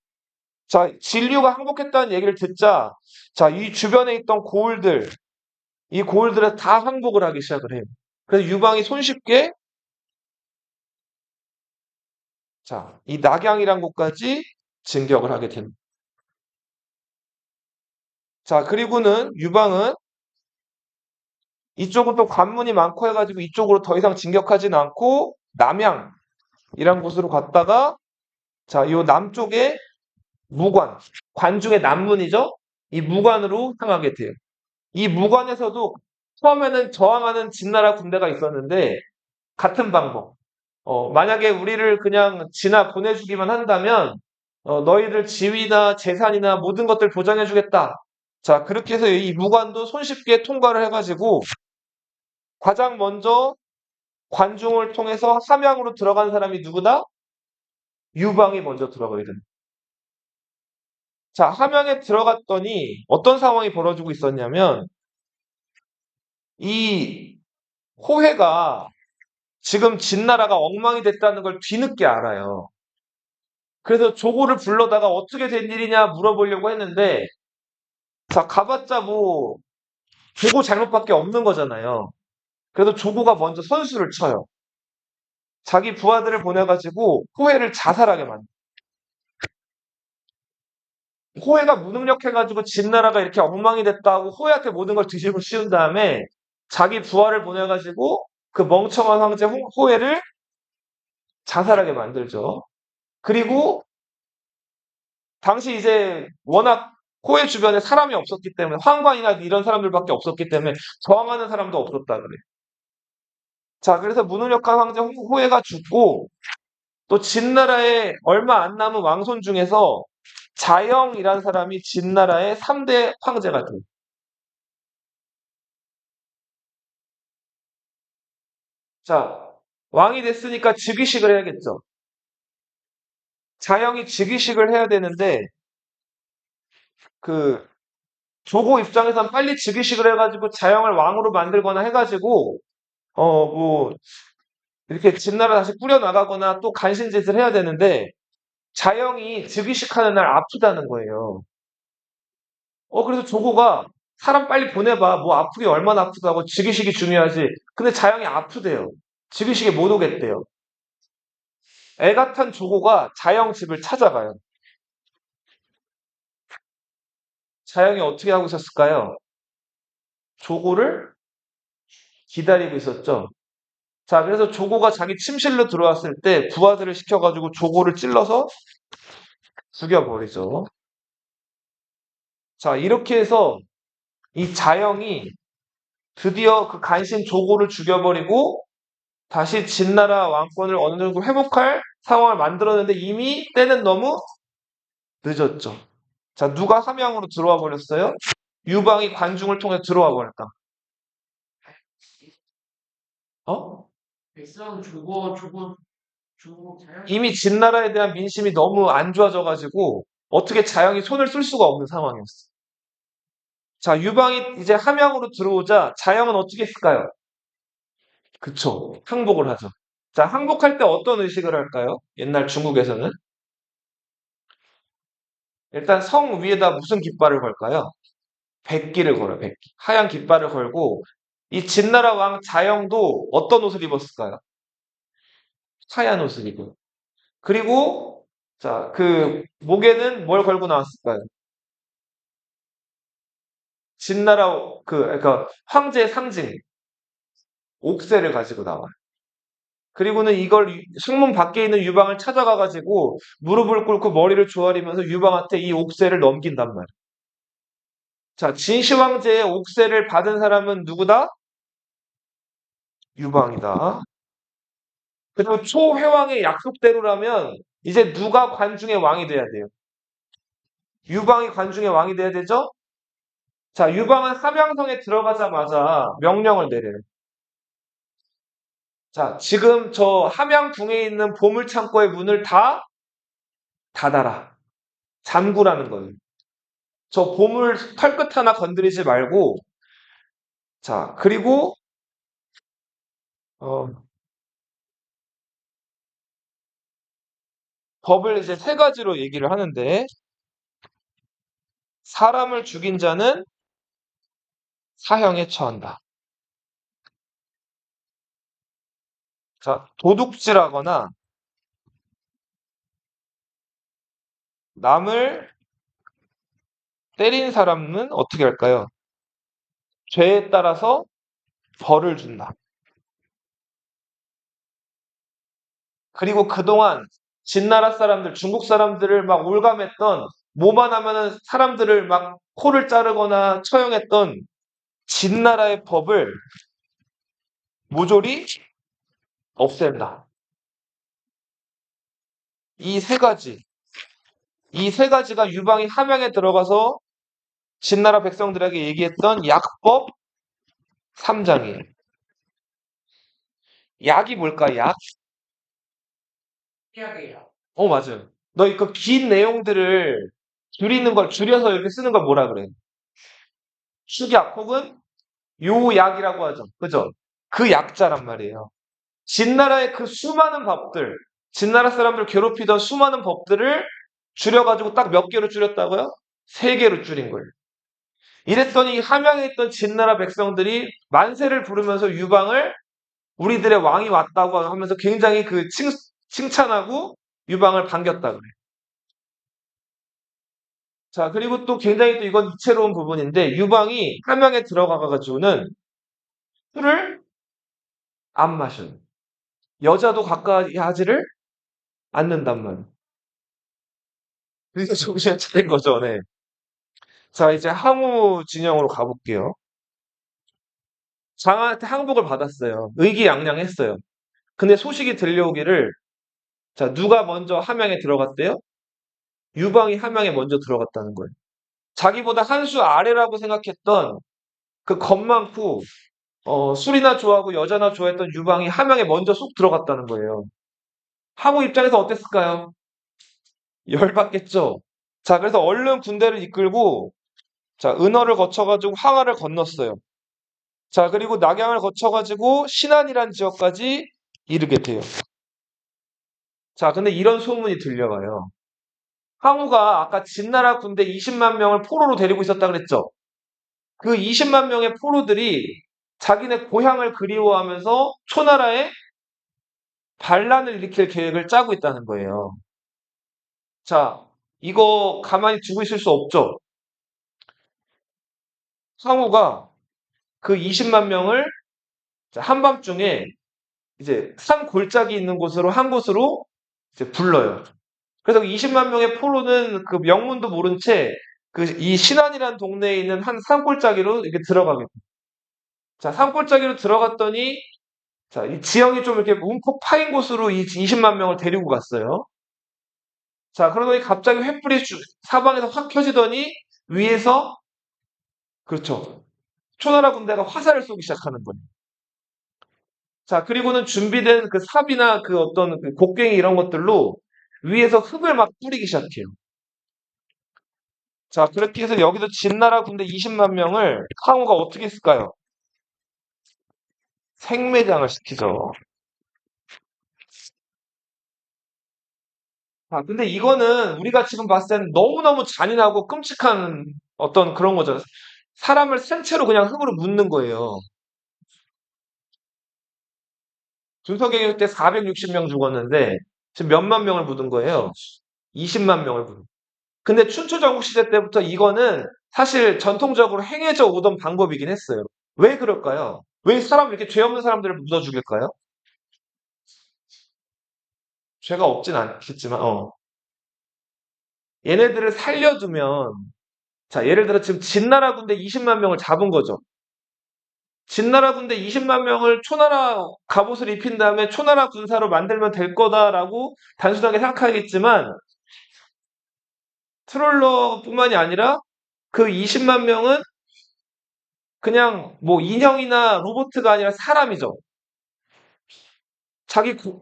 자, 진류가 항복했다는 얘기를 듣자, 자, 이 주변에 있던 고을들, 이 고을들은 다 항복을 하기 시작을 해요. 그래서 유방이 손쉽게 자, 이 낙양이란 곳까지 진격을 하게 됩니다. 자, 그리고는 유방은 이쪽은 또 관문이 많고 해가지고 이쪽으로 더 이상 진격하진 않고 남양, 이란 곳으로 갔다가 자, 요 남쪽에 무관, 관중의 남문이죠? 이 무관으로 향하게 돼요. 이 무관에서도 처음에는 저항하는 진나라 군대가 있었는데 같은 방법. 만약에 우리를 그냥 지나 보내주기만 한다면 너희들 지위나 재산이나 모든 것들 보장해주겠다. 자, 그렇게 해서 이 무관도 손쉽게 통과를 해가지고 가장 먼저 관중을 통해서 함양으로 들어간 사람이 누구다? 유방이 먼저 들어가게 됩니다. 자, 함양에 들어갔더니 어떤 상황이 벌어지고 있었냐면 이 호해가 지금 진나라가 엉망이 됐다는 걸 뒤늦게 알아요. 그래서 조고를 불러다가 어떻게 된 일이냐 물어보려고 했는데 자, 가봤자 뭐 조고 잘못밖에 없는 거잖아요. 그래서 조고가 먼저 선수를 쳐요. 자기 부하들을 보내가지고 호해를 자살하게 만들어요. 호해가 무능력해가지고 진나라가 이렇게 엉망이 됐다고 호해한테 모든 걸 뒤집어 씌운 다음에 자기 부하를 보내가지고 그 멍청한 황제 호해를 자살하게 만들죠. 그리고 당시 이제 워낙 호해 주변에 사람이 없었기 때문에 황관이나 이런 사람들밖에 없었기 때문에 저항하는 사람도 없었다 그래. 자, 그래서 무능력한 황제 호해가 죽고 또 진나라에 얼마 안 남은 왕손 중에서 자영이라는 사람이 진나라의 3대 황제가 돼요. 자, 왕이 됐으니까 즉위식을 해야겠죠. 자영이 즉위식을 해야 되는데 그 조고 입장에선 빨리 즉위식을 해가지고 자영을 왕으로 만들거나 해가지고 뭐 이렇게 진나라 다시 꾸려나가거나 또 간신짓을 해야 되는데 자영이 즉위식 하는 날 아프다는 거예요. 그래서 조고가 사람 빨리 보내봐. 뭐 아프게 얼마나 아프다고 즉위식이 중요하지. 근데 자영이 아프대요. 즉위식에 못 오겠대요. 애가 탄 조고가 자영 집을 찾아가요. 자영이 어떻게 하고 있었을까요? 조고를 기다리고 있었죠. 자, 그래서 조고가 자기 침실로 들어왔을 때 부하들을 시켜가지고 조고를 찔러서 죽여버리죠. 자, 이렇게 해서 이 자영이 드디어 그 간신 조고를 죽여버리고 다시 진나라 왕권을 어느 정도 회복할 상황을 만들었는데 이미 때는 너무 늦었죠. 자, 누가 함양으로 들어와 버렸어요? 유방이 관중을 통해 들어와 버렸다. 어? 백성 주고 자연 이미 진나라에 대한 민심이 너무 안 좋아져가지고 어떻게 자영이 손을 쓸 수가 없는 상황이었어. 자, 유방이 이제 함양으로 들어오자 자영은 어떻게 했을까요? 그쵸. 항복을 하죠. 자, 항복할 때 어떤 의식을 할까요? 옛날 중국에서는 일단 성 위에다 무슨 깃발을 걸까요? 백기를 걸어요. 백기. 하얀 깃발을 걸고 이 진나라 왕 자영도 어떤 옷을 입었을까요? 하얀 옷을 입고. 그리고 자, 그 목에는 뭘 걸고 나왔을까요? 진나라 그러니까 황제의 상징 옥새를 가지고 나와요. 그리고는 이걸 승문 밖에 있는 유방을 찾아가 가지고 무릎을 꿇고 머리를 조아리면서 유방한테 이 옥새를 넘긴단 말이에요. 자, 진시 황제의 옥새를 받은 사람은 누구다? 유방이다. 그리고 초회왕의 약속대로라면 이제 누가 관중의 왕이 돼야 돼요? 유방이 관중의 왕이 돼야 되죠? 자, 유방은 함양성에 들어가자마자 명령을 내려요. 자, 지금 저 함양궁에 있는 보물창고의 문을 다 닫아라. 잠구라는 거예요. 저 보물 털끝 하나 건드리지 말고, 자, 그리고, 어, 법을 이제 세 가지로 얘기를 하는데, 사람을 죽인 자는 사형에 처한다. 자, 도둑질하거나 남을 때린 사람은 어떻게 할까요? 죄에 따라서 벌을 준다. 그리고 그동안 진나라 사람들, 중국 사람들을 막 올감했던, 뭐만 하면은 사람들을 막 코를 자르거나 처형했던 진나라의 법을 모조리 없앤다. 이 세 가지, 이 세 가지가 유방이 함양에 들어가서 진나라 백성들에게 얘기했던 약법 3장이에요. 약이 뭘까, 약? 피하게요. 맞아요. 너 이거 긴 내용들을 줄이는 걸, 줄여서 이렇게 쓰는 걸 뭐라 그래? 축약 혹은 요약이라고 하죠. 그죠? 그 약자란 말이에요. 진나라의 그 수많은 법들, 진나라 사람들 괴롭히던 수많은 법들을 줄여가지고 딱 몇 개로 줄였다고요? 세 개로 줄인 거예요. 이랬더니 함양에 있던 진나라 백성들이 만세를 부르면서 유방을 우리들의 왕이 왔다고 하면서 굉장히 그 칭찬하고 유방을 반겼다 그래요. 자, 그리고 또 굉장히 또 이건 이채로운 부분인데 유방이 함양에 들어가가지고는 술을 안 마셔요. 여자도 가까이 하지를 않는단 말이에요. 그래서 정신을 차린 거죠, 네. 자, 이제 항우 진영으로 가볼게요. 장한테 항복을 받았어요. 의기양양했어요. 근데 소식이 들려오기를, 자, 누가 먼저 함양에 들어갔대요? 유방이 함양에 먼저 들어갔다는 거예요. 자기보다 한 수 아래라고 생각했던 그 겁 많고, 술이나 좋아하고 여자나 좋아했던 유방이 함양에 먼저 쏙 들어갔다는 거예요. 항우 입장에서 어땠을까요? 열받겠죠? 자, 그래서 얼른 군대를 이끌고, 자, 은어를 거쳐가지고 황하를 건넜어요. 자, 그리고 낙양을 거쳐가지고 신안이란 지역까지 이르게 돼요. 자, 근데 이런 소문이 들려와요. 항우가 아까 진나라 군대 20만 명을 포로로 데리고 있었다 그랬죠? 그 20만 명의 포로들이 자기네 고향을 그리워하면서 초나라에 반란을 일으킬 계획을 짜고 있다는 거예요. 자, 이거 가만히 두고 있을 수 없죠? 항우가 그 20만 명을 한밤중에 이제 산 골짜기 있는 곳으로 한 곳으로 이제 불러요. 그래서 20만 명의 포로는 그 명문도 모른 채 그 이 신안이라는 동네에 있는 한 산골짜기로 이렇게 들어가게 돼요. 자, 산골짜기로 들어갔더니 자, 이 지형이 좀 이렇게 움푹 파인 곳으로 이 20만 명을 데리고 갔어요. 자, 그러더니 갑자기 횃불이 사방에서 확 켜지더니 위에서 그렇죠. 초나라 군대가 화살을 쏘기 시작하는 거예요. 자, 그리고는 준비된 그 삽이나 그 어떤 그 곡괭이 이런 것들로 위에서 흙을 막 뿌리기 시작해요. 자, 그렇게 해서 여기도 진나라 군대 20만 명을 항우가 어떻게 했을까요? 생매장을 시키죠. 아, 근데 이거는 우리가 지금 봤을 때는 너무너무 잔인하고 끔찍한 어떤 그런 거죠. 사람을 생채로 그냥 흙으로 묻는 거예요. 준석이 때 460명 죽었는데 지금 몇만 명을 묻은 거예요. 20만 명을 묻은. 근데 춘추전국 시대 때부터 이거는 사실 전통적으로 행해져 오던 방법이긴 했어요. 왜 그럴까요? 왜 사람 이렇게 죄 없는 사람들을 묻어 죽일까요? 죄가 없진 않겠지만, 얘네들을 살려두면, 자, 예를 들어 지금 진나라 군대 20만 명을 잡은 거죠. 진나라 군대 20만 명을 초나라 갑옷을 입힌 다음에 초나라 군사로 만들면 될 거다라고 단순하게 생각하겠지만, 트롤러뿐만이 아니라 그 20만 명은 그냥 뭐 인형이나 로보트가 아니라 사람이죠.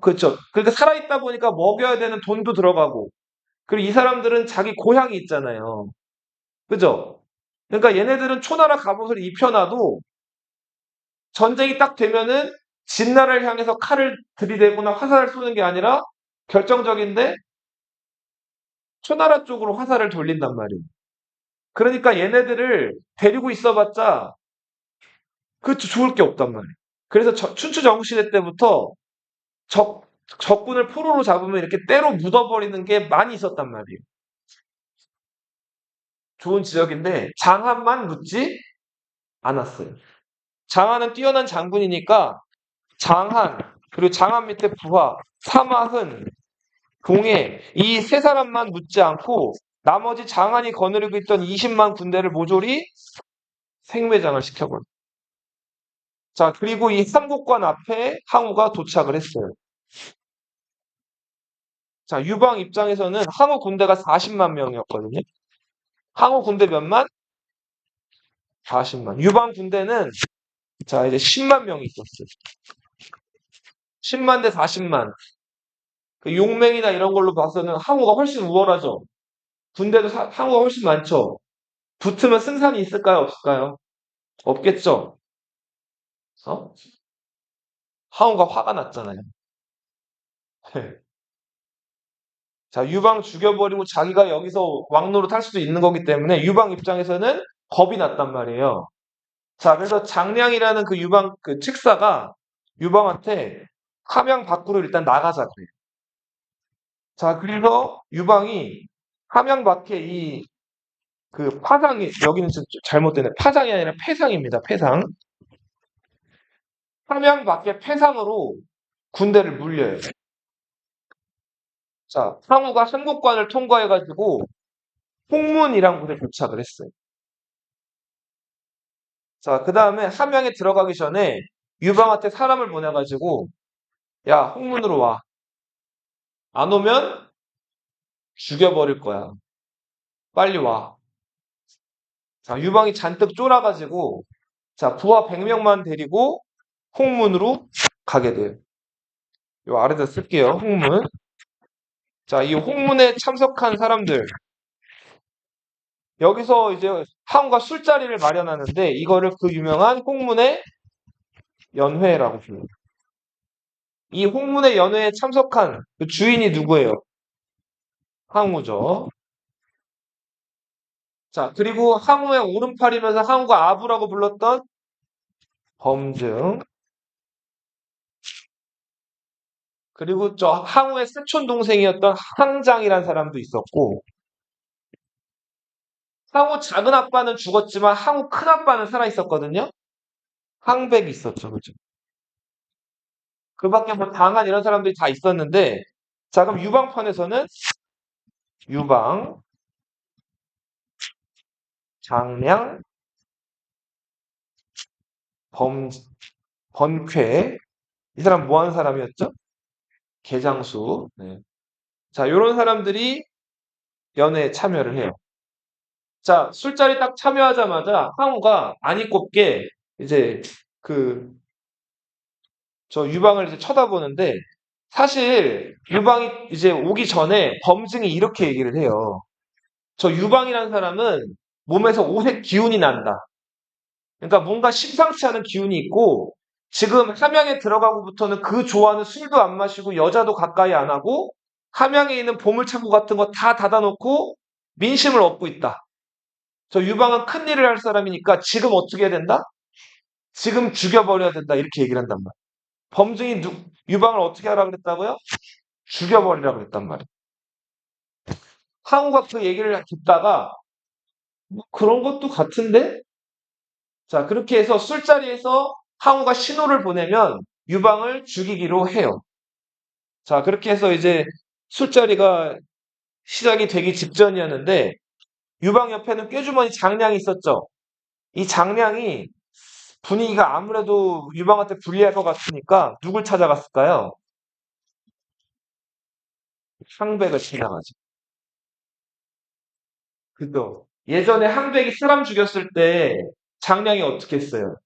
그렇죠. 그러니까 살아있다 보니까 먹여야 되는 돈도 들어가고, 그리고 이 사람들은 자기 고향이 있잖아요. 그죠? 그러니까 얘네들은 초나라 갑옷을 입혀놔도 전쟁이 딱 되면은 진나라를 향해서 칼을 들이대거나 화살을 쏘는 게 아니라 결정적인데 초나라 쪽으로 화살을 돌린단 말이에요. 그러니까 얘네들을 데리고 있어봤자 좋을 게 없단 말이에요. 그래서 춘추 전국시대 때부터 적, 적군을 포로로 잡으면 이렇게 때로 묻어버리는 게 많이 있었단 말이에요. 좋은 지적인데 장한만 묻지 않았어요. 장한은 뛰어난 장군이니까 장한, 그리고 장안 밑에 부하, 사마흔, 동해 이 세 사람만 묻지 않고 나머지 장안이 거느리고 있던 20만 군대를 모조리 생매장을 시켜버려. 자, 그리고 이 삼국관 앞에 항우가 도착을 했어요. 자, 유방 입장에서는 항우 군대가 40만 명이었거든요. 항우 군대 몇만? 40만. 유방 군대는 자, 이제 10만 명이 있었어요. 10만 대 40만. 그 용맹이나 이런 걸로 봐서는 항우가 훨씬 우월하죠. 군대도 항우가 훨씬 많죠. 붙으면 승산이 있을까요? 없을까요? 없겠죠. 어? 항우가 화가 났잖아요. 자, 유방 죽여버리고 자기가 여기서 왕노릇 할 수도 있는 거기 때문에 유방 입장에서는 겁이 났단 말이에요. 자, 그래서 장량이라는 그 유방 그 책사가 유방한테 함양 밖으로 일단 나가자 그래요. 자, 그래서 유방이 함양 밖에 이 그 파상이 여기는 좀 잘못되네. 파상이 아니라 패상입니다. 패상. 함양 밖에 패상으로 군대를 물려요. 자, 상우가函谷관을 통과해가지고 홍문이란 곳에 도착을 했어요. 자, 그 다음에 함양에 들어가기 전에 유방한테 사람을 보내가지고 야, 홍문으로 와. 안 오면 죽여버릴 거야. 빨리 와. 자, 유방이 잔뜩 쫄아가지고 자, 부하 100명만 데리고 홍문으로 가게 돼요. 요 아래다 쓸게요. 홍문. 자, 이 홍문에 참석한 사람들. 여기서 이제 항우가 술자리를 마련하는데 이거를 그 유명한 홍문의 연회라고 불러요. 이 홍문의 연회에 참석한 그 주인이 누구예요? 항우죠. 자, 그리고 항우의 오른팔이면서 항우가 아부라고 불렀던 범증. 그리고 저 항우의 사촌 동생이었던 항장이라는 사람도 있었고, 항우 작은 아빠는 죽었지만 항우 큰 아빠는 살아 있었거든요. 항백이 있었죠, 그죠? 그 밖에 뭐 당한 이런 사람들이 다 있었는데, 자, 그럼 유방편에서는 유방, 장량, 범, 번쾌. 이 사람 뭐 하는 사람이었죠? 개장수. 네. 자, 요런 사람들이 연애에 참여를 해요. 자, 술자리 딱 참여하자마자 항우가 안이 꼽게 이제 그 저 유방을 이제 쳐다보는데 사실 유방이 이제 오기 전에 범증이 이렇게 얘기를 해요. 저 유방이라는 사람은 몸에서 오색 기운이 난다. 그러니까 뭔가 심상치 않은 기운이 있고 지금 함양에 들어가고부터는 그 좋아하는 술도 안 마시고 여자도 가까이 안 하고 함양에 있는 보물창고 같은 거 다 닫아놓고 민심을 얻고 있다. 저 유방은 큰 일을 할 사람이니까 지금 어떻게 해야 된다? 지금 죽여버려야 된다. 이렇게 얘기를 한단 말이야. 범증이 유방을 어떻게 하라 그랬다고요? 죽여버리라 그랬단 말이야. 항우가 그 얘기를 듣다가 뭐 그런 것도 같은데? 자, 그렇게 해서 술자리에서 항우가 신호를 보내면 유방을 죽이기로 해요. 자, 그렇게 해서 이제 술자리가 시작이 되기 직전이었는데 유방 옆에는 꾀주머니 장량이 있었죠. 이 장량이 분위기가 아무래도 유방한테 불리할 것 같으니까 누굴 찾아갔을까요? 항백을 찾아가죠. 그죠? 예전에 항백이 사람 죽였을 때 장량이 어떻게 했어요?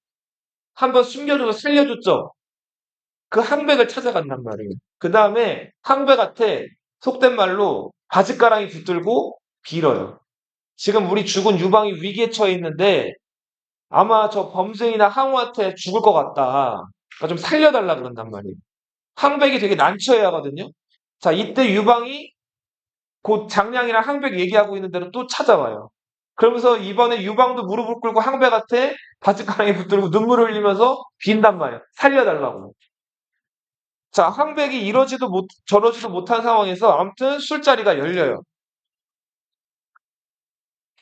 한번 숨겨줘서 살려줬죠? 그 항백을 찾아간단 말이에요. 그 다음에 항백한테 속된 말로 바짓가랑이 붙들고 빌어요. 지금 우리 죽은 유방이 위기에 처해 있는데 아마 저 범승이나 항우한테 죽을 것 같다. 그러니까 좀 살려달라 그런단 말이에요. 항백이 되게 난처해 하거든요. 자, 이때 유방이 곧 장량이랑 항백 얘기하고 있는 대로 또 찾아와요. 그러면서 이번에 유방도 무릎을 꿇고 항백한테 바짓가랑이 붙들고 눈물을 흘리면서 빈단 말이에요. 살려달라고. 자, 항백이 이러지도 못, 저러지도 못한 상황에서 아무튼 술자리가 열려요.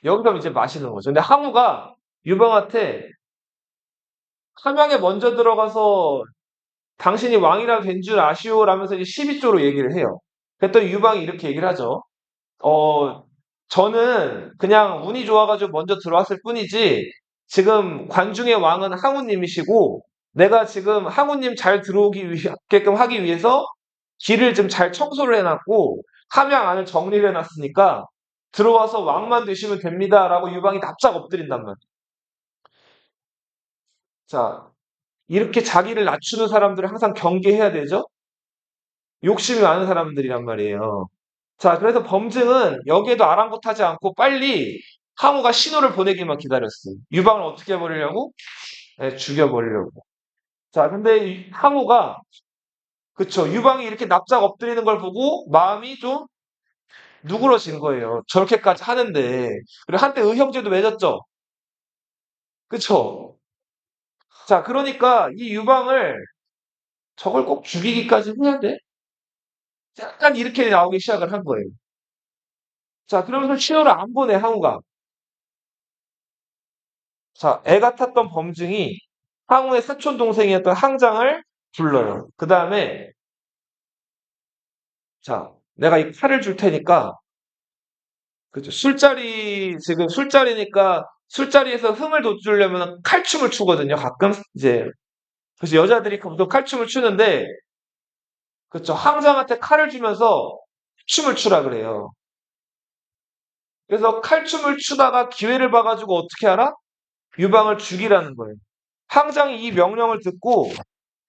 여기서 이제 마시는 거죠. 근데 항우가 유방한테 함양에 먼저 들어가서 당신이 왕이라 된 줄 아시오? 라면서 이제 12조로 얘기를 해요. 그랬더니 유방이 이렇게 얘기를 하죠. 어, 저는 그냥 운이 좋아가지고 먼저 들어왔을 뿐이지, 지금 관중의 왕은 항우님이시고, 내가 지금 항우님 잘 들어오게끔 하기 위해서 길을 좀 잘 청소를 해놨고, 함양 안을 정리를 해놨으니까, 들어와서 왕만 되시면 됩니다. 라고 유방이 납작 엎드린단 말이에요. 자, 이렇게 자기를 낮추는 사람들을 항상 경계해야 되죠? 욕심이 많은 사람들이란 말이에요. 자, 그래서 범증은 여기에도 아랑곳하지 않고 빨리 항우가 신호를 보내기만 기다렸어요. 유방을 어떻게 해버리려고? 네, 죽여버리려고. 자, 근데 항우가, 그쵸, 유방이 이렇게 납작 엎드리는 걸 보고 마음이 좀 누그러진 거예요. 저렇게까지 하는데. 그리고 한때 의형제도 맺었죠? 그쵸? 자, 그러니까 이 유방을 저걸 꼭 죽이기까지 해야 돼? 약간 이렇게 나오기 시작을 한 거예요. 자, 그러면서 신호를 안 보내, 항우가. 자, 애가 탔던 범증이 항우의 사촌 동생이었던 항장을 불러요. 그 다음에, 자, 내가 이 칼을 줄 테니까, 그죠. 지금 술자리니까, 술자리에서 흥을 돋우려면 칼춤을 추거든요, 가끔. 이제, 그래서 여자들이 보통 칼춤을 추는데, 그쵸. 항장한테 칼을 주면서 춤을 추라 그래요. 그래서 칼춤을 추다가 기회를 봐가지고 어떻게 알아? 유방을 죽이라는 거예요. 항장이 이 명령을 듣고,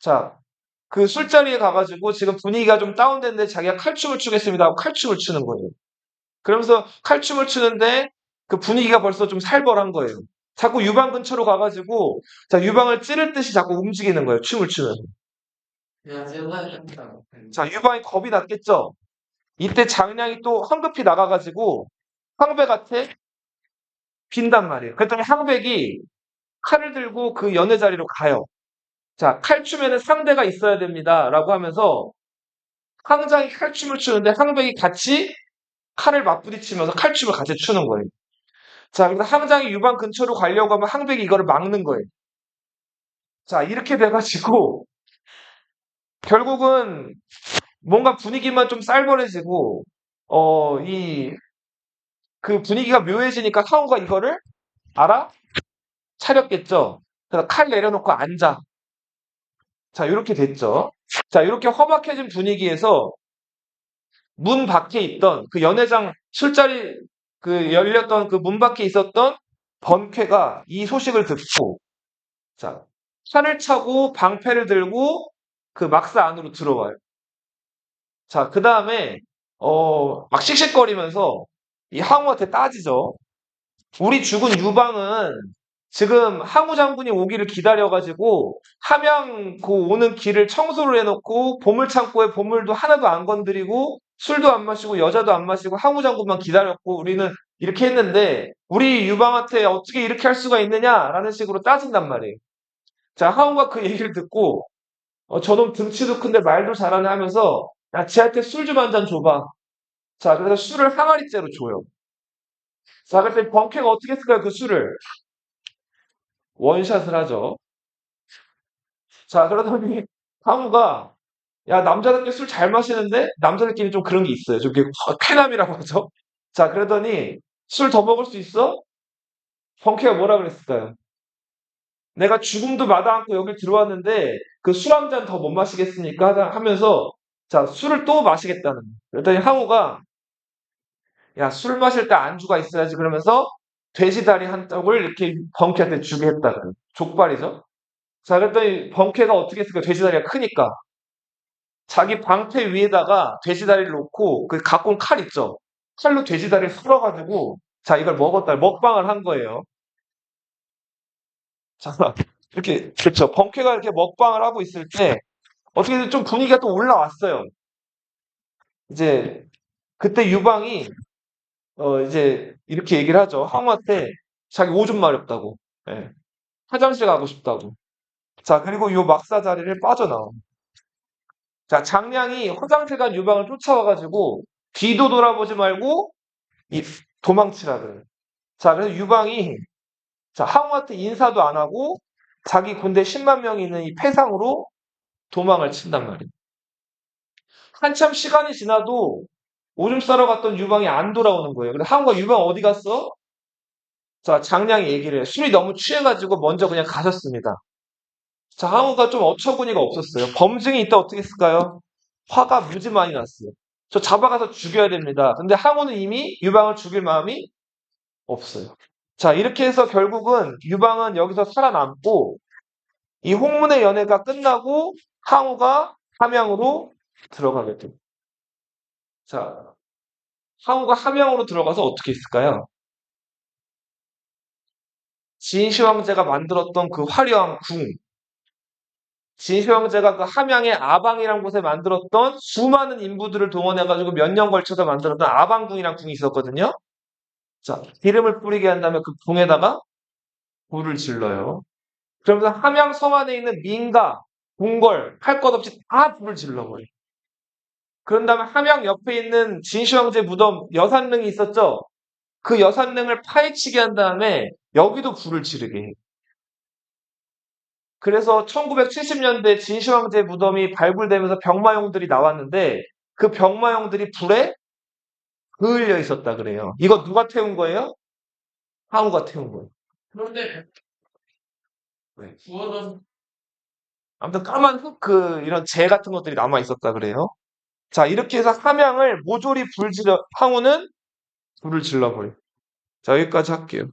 자, 그 술자리에 가가지고 지금 분위기가 좀 다운됐는데 자기가 칼춤을 추겠습니다 하고 칼춤을 추는 거예요. 그러면서 칼춤을 추는데 그 분위기가 벌써 좀 살벌한 거예요. 자꾸 유방 근처로 가가지고 자, 유방을 찌를 듯이 자꾸 움직이는 거예요. 춤을 추면서. 자, 유방이 겁이 났겠죠? 이때 장량이 또 황급히 나가가지고 황백한테 빈단 말이에요. 그랬더니 황백이 칼을 들고 그 연회 자리로 가요. 자, 칼춤에는 상대가 있어야 됩니다. 라고 하면서 항장이 칼춤을 추는데 항백이 같이 칼을 맞부딪히면서 칼춤을 같이 추는 거예요. 자, 그래서 항장이 유방 근처로 가려고 하면 항백이 이거를 막는 거예요. 자, 이렇게 돼가지고 결국은 뭔가 분위기만 좀 쌀벌해지고 그 분위기가 묘해지니까 상우가 이거를 알아? 차렸겠죠. 그래서 칼 내려놓고 앉아. 자, 이렇게 됐죠. 자, 이렇게 험악해진 분위기에서 문 밖에 있던 그 연회장 술자리 그 열렸던 그 문 밖에 있었던 번쾌가 이 소식을 듣고 자, 차를 차고 방패를 들고 그 막사 안으로 들어와요. 자, 그 다음에 막 씩씩거리면서 이 항우한테 따지죠. 우리 죽은 유방은 지금 항우 장군이 오기를 기다려가지고 함양 그 오는 길을 청소를 해놓고 보물창고에 보물도 하나도 안 건드리고 술도 안 마시고 여자도 안 마시고 항우 장군만 기다렸고 우리는 이렇게 했는데 우리 유방한테 어떻게 이렇게 할 수가 있느냐라는 식으로 따진단 말이에요. 자, 항우가 그 얘기를 듣고 저놈 등치도 큰데 말도 잘하네 하면서 야, 쟤한테 술 좀 한 잔 줘봐. 자, 그래서 술을 항아리째로 줘요. 자, 그랬더니 번쾌가 어떻게 했을까요? 그 술을 원샷을 하죠. 자, 그러더니 항우가 야, 남자답게 술 잘 마시는데 남자들끼리 좀 그런 게 있어요. 좀 이렇게 쾌남이라고 하죠. 자, 그러더니 술 더 먹을 수 있어? 번쾌가 뭐라 그랬을까요? 내가 죽음도 마다않고 여기 들어왔는데 그 술 한 잔 더 못 마시겠습니까? 하면서 자, 술을 또 마시겠다는 거예요. 그랬더니 항우가 야, 술 마실 때 안주가 있어야지 그러면서 돼지다리 한 떡을 이렇게 번쾌한테 주게 했다 그래요. 족발이죠. 자, 그랬더니 번쾌가 어떻게 했을까? 돼지다리가 크니까. 자기 방패 위에다가 돼지다리를 놓고 그 갖고 온 칼 있죠. 칼로 돼지다리를 쓸어가지고 자, 이걸 먹었다. 먹방을 한 거예요. 자, 이렇게 그렇죠. 번쾌가 이렇게 먹방을 하고 있을 때 어떻게든 좀 분위기가 또 올라왔어요. 이제 그때 유방이 이제 이렇게 얘기를 하죠. 항우한테 자기 오줌 마렵다고. 예. 화장실 가고 싶다고. 자, 그리고 요 막사 자리를 빠져나와. 자, 장량이 화장실 간 유방을 쫓아와가지고 뒤도 돌아보지 말고 이 도망치라 그래요. 자, 그래서 유방이 자, 항우한테 인사도 안 하고 자기 군대 10만 명이 있는 이 패상으로 도망을 친단 말이에요. 한참 시간이 지나도 오줌 싸러 갔던 유방이 안 돌아오는 거예요. 근데 항우가 유방 어디 갔어? 자, 장량이 얘기를 해요. 술이 너무 취해가지고 먼저 그냥 가셨습니다. 자, 항우가 좀 어처구니가 없었어요. 범증이 있다 어떻게 했을까요? 화가 무지 많이 났어요. 저 잡아가서 죽여야 됩니다. 근데 항우는 이미 유방을 죽일 마음이 없어요. 자, 이렇게 해서 결국은 유방은 여기서 살아남고 이 홍문의 연애가 끝나고 항우가 함양으로 들어가게 돼요. 자, 항우가 함양으로 들어가서 어떻게 했을까요? 진시 황제가 만들었던 그 화려한 궁, 진시 황제가 그 함양의 아방이라는 곳에 만들었던 수많은 인부들을 동원해가지고 몇 년 걸쳐서 만들었던 아방궁이라는 궁이 있었거든요. 자, 기름을 뿌리게 한 다음에 그 궁에다가 불을 질러요. 그러면서 함양 성 안에 있는 민가, 궁궐, 할 것 없이 다 불을 질러버려요. 그런 다음에 함양 옆에 있는 진시 황제 무덤 여산릉이 있었죠? 그 여산릉을 파헤치게 한 다음에 여기도 불을 지르게 해요. 그래서 1970년대 진시 황제 무덤이 발굴되면서 병마용들이 나왔는데 그 병마용들이 불에 그을려 있었다 그래요. 이거 누가 태운 거예요? 항우가 태운 거예요. 그런데 네. 구워서 아무튼 까만 흙 이런 재 같은 것들이 남아 있었다 그래요. 자, 이렇게 해서 함양을 모조리 항우는 불을 질러버려요. 자, 여기까지 할게요.